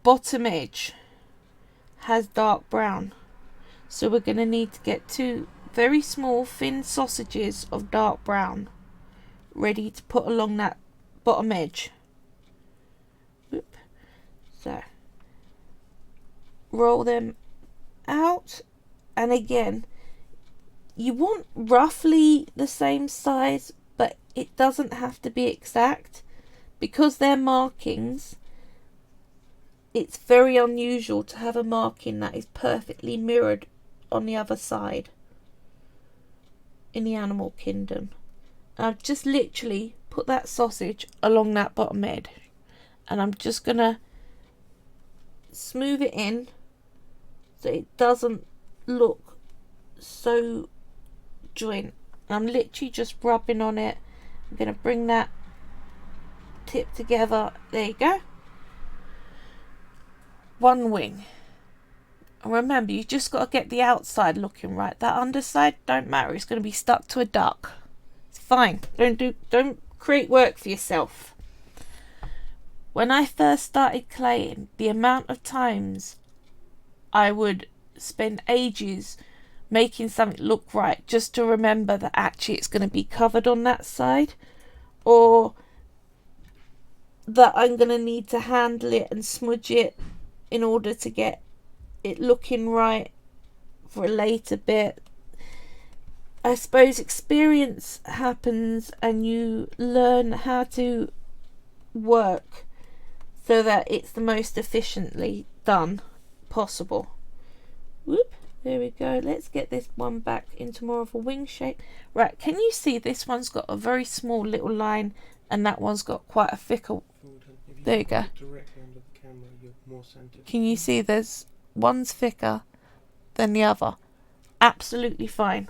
bottom edge has dark brown. So we're going to need to get 2 very small thin sausages of dark brown ready to put along that bottom edge. Oop. So roll them out, and again, you want roughly the same size, but it doesn't have to be exact because they're markings. It's very unusual to have a marking that is perfectly mirrored on the other side in the animal kingdom. I've just literally put that sausage along that bottom edge, and I'm just gonna smooth it in so it doesn't look so joint. I'm literally just rubbing on it. I'm gonna bring that tip together. There you go. One wing. And remember, you just got to get the outside looking right. That underside don't matter. It's going to be stuck to a duck. It's fine. Don't create work for yourself. When I first started claying, the amount of times I would spend ages making something look right just to remember that actually it's going to be covered on that side, or that I'm going to need to handle it and smudge it in order to get it looking right for a later bit. I suppose experience happens and you learn how to work so that it's the most efficiently done possible. Whoop, there we go. Let's get this one back into more of a wing shape. Right, can you see this one's got a very small little line and that one's got quite a thicker... You're If There you go. look directly under the camera, you're more centered. Can you see there's one's thicker than the other? Absolutely fine.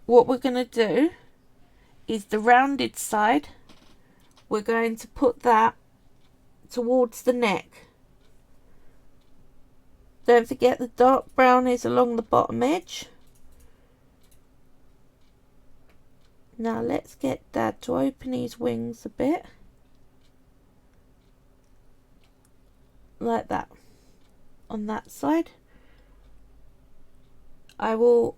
What we're going to do is the rounded side, we're going to put that towards the neck. Don't forget the dark brown is along the bottom edge. Now let's get Dad to open his wings a bit. Like that. On that side. I will...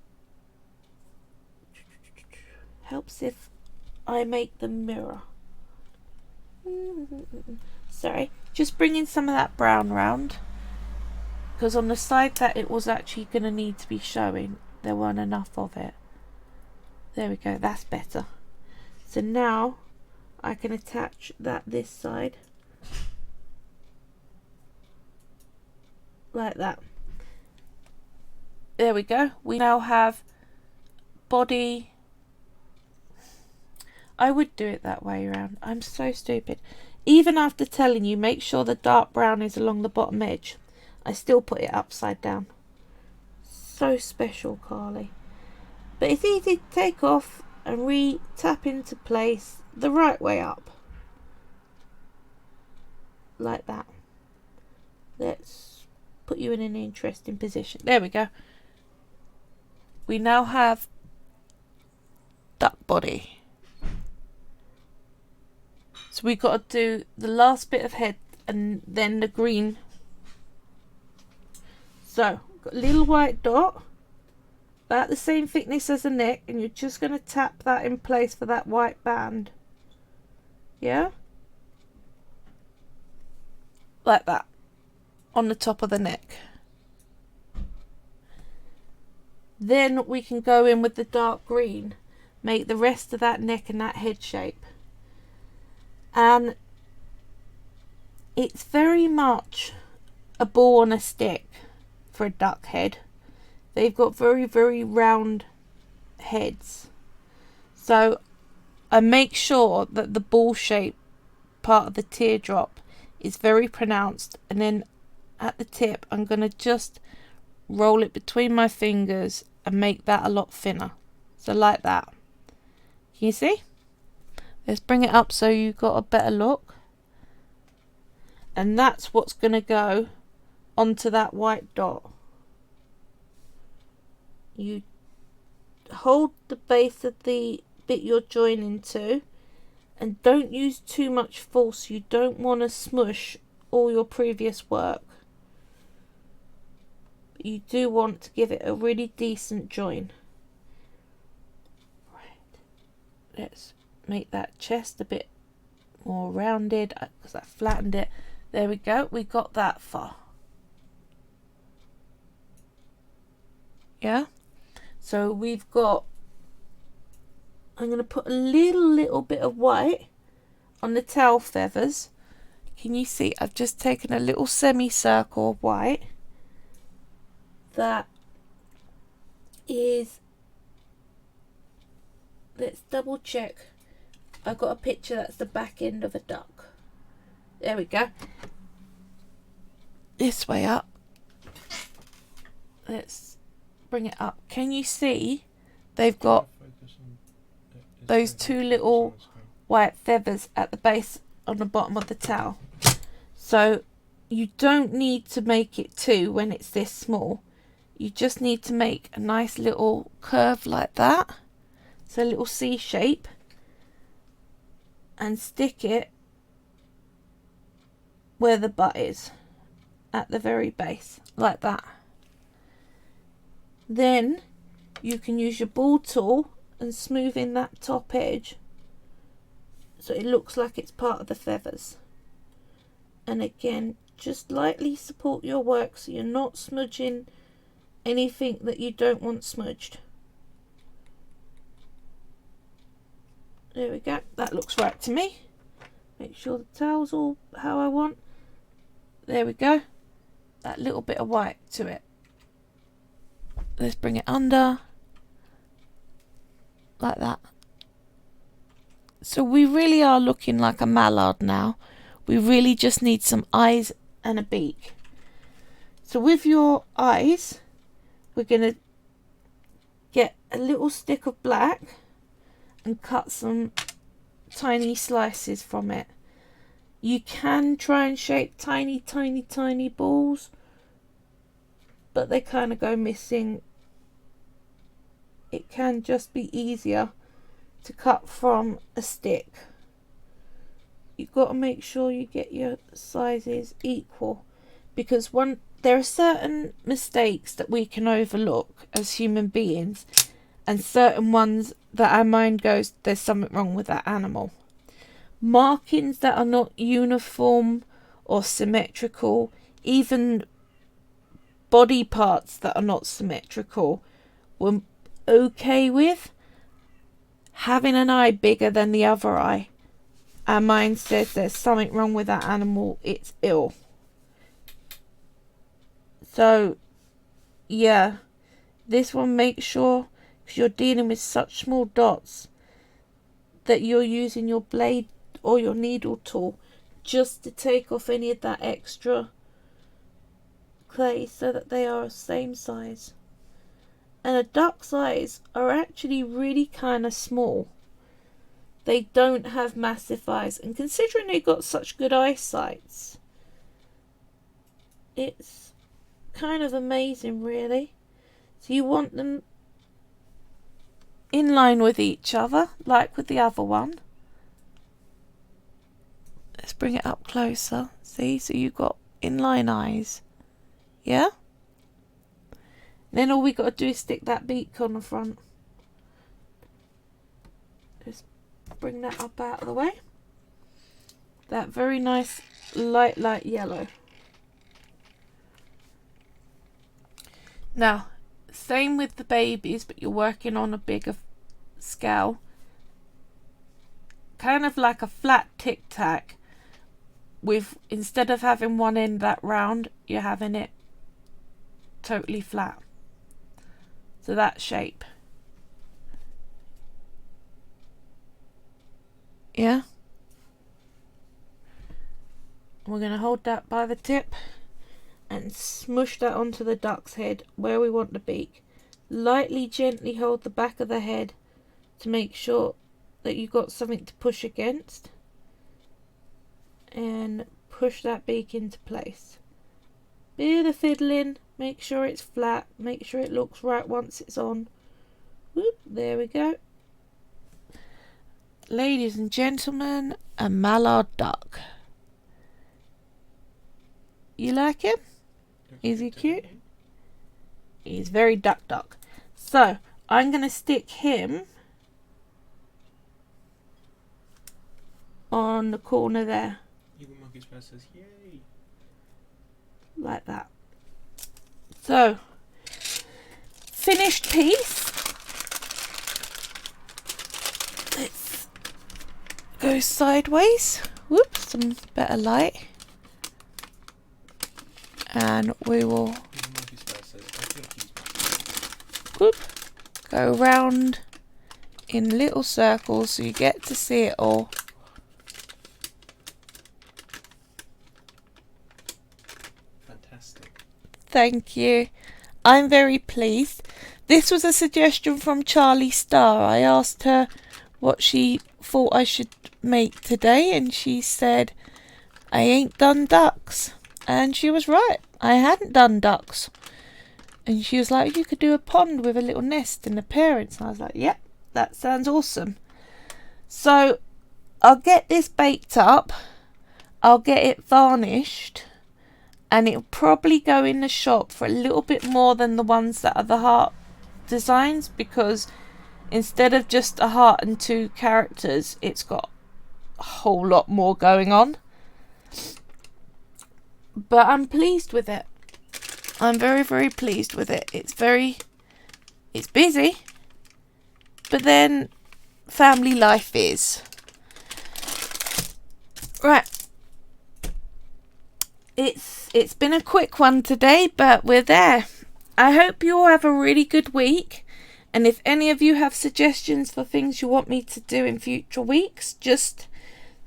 Helps if I make the mirror. Sorry. Just bringing some of that brown round. Because on the side that it was actually going to need to be showing, there weren't enough of it. There we go, that's better. So now I can attach that this side. Like that. There we go. We now have body. I would do it that way around. I'm so stupid. Even after telling you, make sure the dark brown is along the bottom edge, I still put it upside down. So special, Carly. But it's easy to take off and re-tap into place the right way up. Like that. Let's put you in an interesting position. There we go. We now have duck body. So we've got to do the last bit of head and then the green. So, got a little white dot. About the same thickness as the neck, and you're just going to tap that in place for that white band. Yeah? Like that. On the top of the neck. Then we can go in with the dark green. Make the rest of that neck and that head shape. And it's very much a ball on a stick for a duck head. They've got very, very round heads. So I make sure that the ball shape part of the teardrop is very pronounced. And then at the tip, I'm going to just roll it between my fingers and make that a lot thinner. So like that. Can you see? Let's bring it up so you've got a better look. And that's what's going to go onto that white dot. You hold the base of the bit you're joining to and don't use too much force. You don't want to smush all your previous work. But you do want to give it a really decent join. Right. Let's make that chest a bit more rounded because I flattened it. There we go. We got that far. Yeah? So we've got, I'm going to put a little bit of white on the tail feathers. Can you see? I've just taken a little semicircle of white. That is, let's double check. I've got a picture that's the back end of a duck. There we go. This way up. Let's bring it up. Can you see they've got those two little white feathers at the base on the bottom of the towel? So you don't need to make it two when it's this small. You just need to make a nice little curve like that. So a little C shape. And stick it where the butt is. At the very base. Like that. Then you can use your ball tool and smooth in that top edge so it looks like it's part of the feathers. And again, just lightly support your work so you're not smudging anything that you don't want smudged. There we go, that looks right to me. Make sure the towel's all how I want. There we go, that little bit of white to it. Let's bring it under, like that. So we really are looking like a mallard now. We really just need some eyes and a beak. So with your eyes, we're going to get a little stick of black and cut some tiny slices from it. You can try and shape tiny, tiny, tiny balls, but they kind of go missing. It can just be easier to cut from a stick. You've got to make sure you get your sizes equal, because there are certain mistakes that we can overlook as human beings, and certain ones that our mind goes, there's something wrong with that animal. Markings that are not uniform or symmetrical, even body parts that are not symmetrical, we're okay with. Having an eye bigger than the other eye, our mind says there's something wrong with that animal, it's ill. So yeah, this one, make sure, if you're dealing with such small dots, that you're using your blade or your needle tool just to take off any of that extra clay so that they are the same size. And a duck's eyes are actually really kind of small. They don't have massive eyes, and considering they've got such good eyesight, it's kind of amazing, really. So you want them in line with each other, like with the other one. Let's bring it up closer. See, so you've got inline eyes. Yeah? Then all we got to do is stick that beak on the front. Just bring that up out of the way. That very nice light yellow. Now, same with the babies, but you're working on a bigger scale. Kind of like a flat tic-tac, with, instead of having one end that round, you're having it totally flat. So that shape. Yeah? We're going to hold that by the tip and smush that onto the duck's head where we want the beak. Lightly, gently hold the back of the head to make sure that you've got something to push against, and push that beak into place. Bit of fiddling, make sure it's flat, make sure it looks right once it's on. Whoop, there we go. Ladies and gentlemen, a mallard duck. You like him? Is he cute? He's very duck. So I'm going to stick him on the corner there. Even Monkey Express says, yay! Like that. So, finished piece. Let's go sideways. Whoops, some better light. And we will whoop, go round in little circles so you get to see it all. Fantastic. Thank you. I'm very pleased. This was a suggestion from Charlie Starr. I asked her what she thought I should make today, and she said, I ain't done ducks. And she was right. I hadn't done ducks. And she was like, you could do a pond with a little nest and the parents. And I was like, yep, that sounds awesome. So I'll get this baked up. I'll get it varnished. And it'll probably go in the shop for a little bit more than the ones that are the heart designs, because instead of just a heart and two characters, it's got a whole lot more going on. But I'm pleased with it. I'm very, very pleased with it. It's busy, but then family life is. Right. It's been a quick one today, but we're there. I hope you all have a really good week, And if any of you have suggestions for things you want me to do in future weeks, just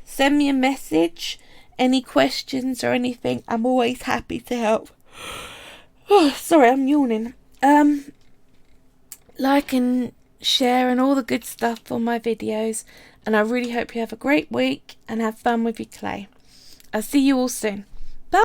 send me a message. Any questions or anything, I'm always happy to help. Oh, sorry, I'm yawning. Like and share and all the good stuff on my videos. And I really hope you have a great week and have fun with your clay. I'll see you all soon.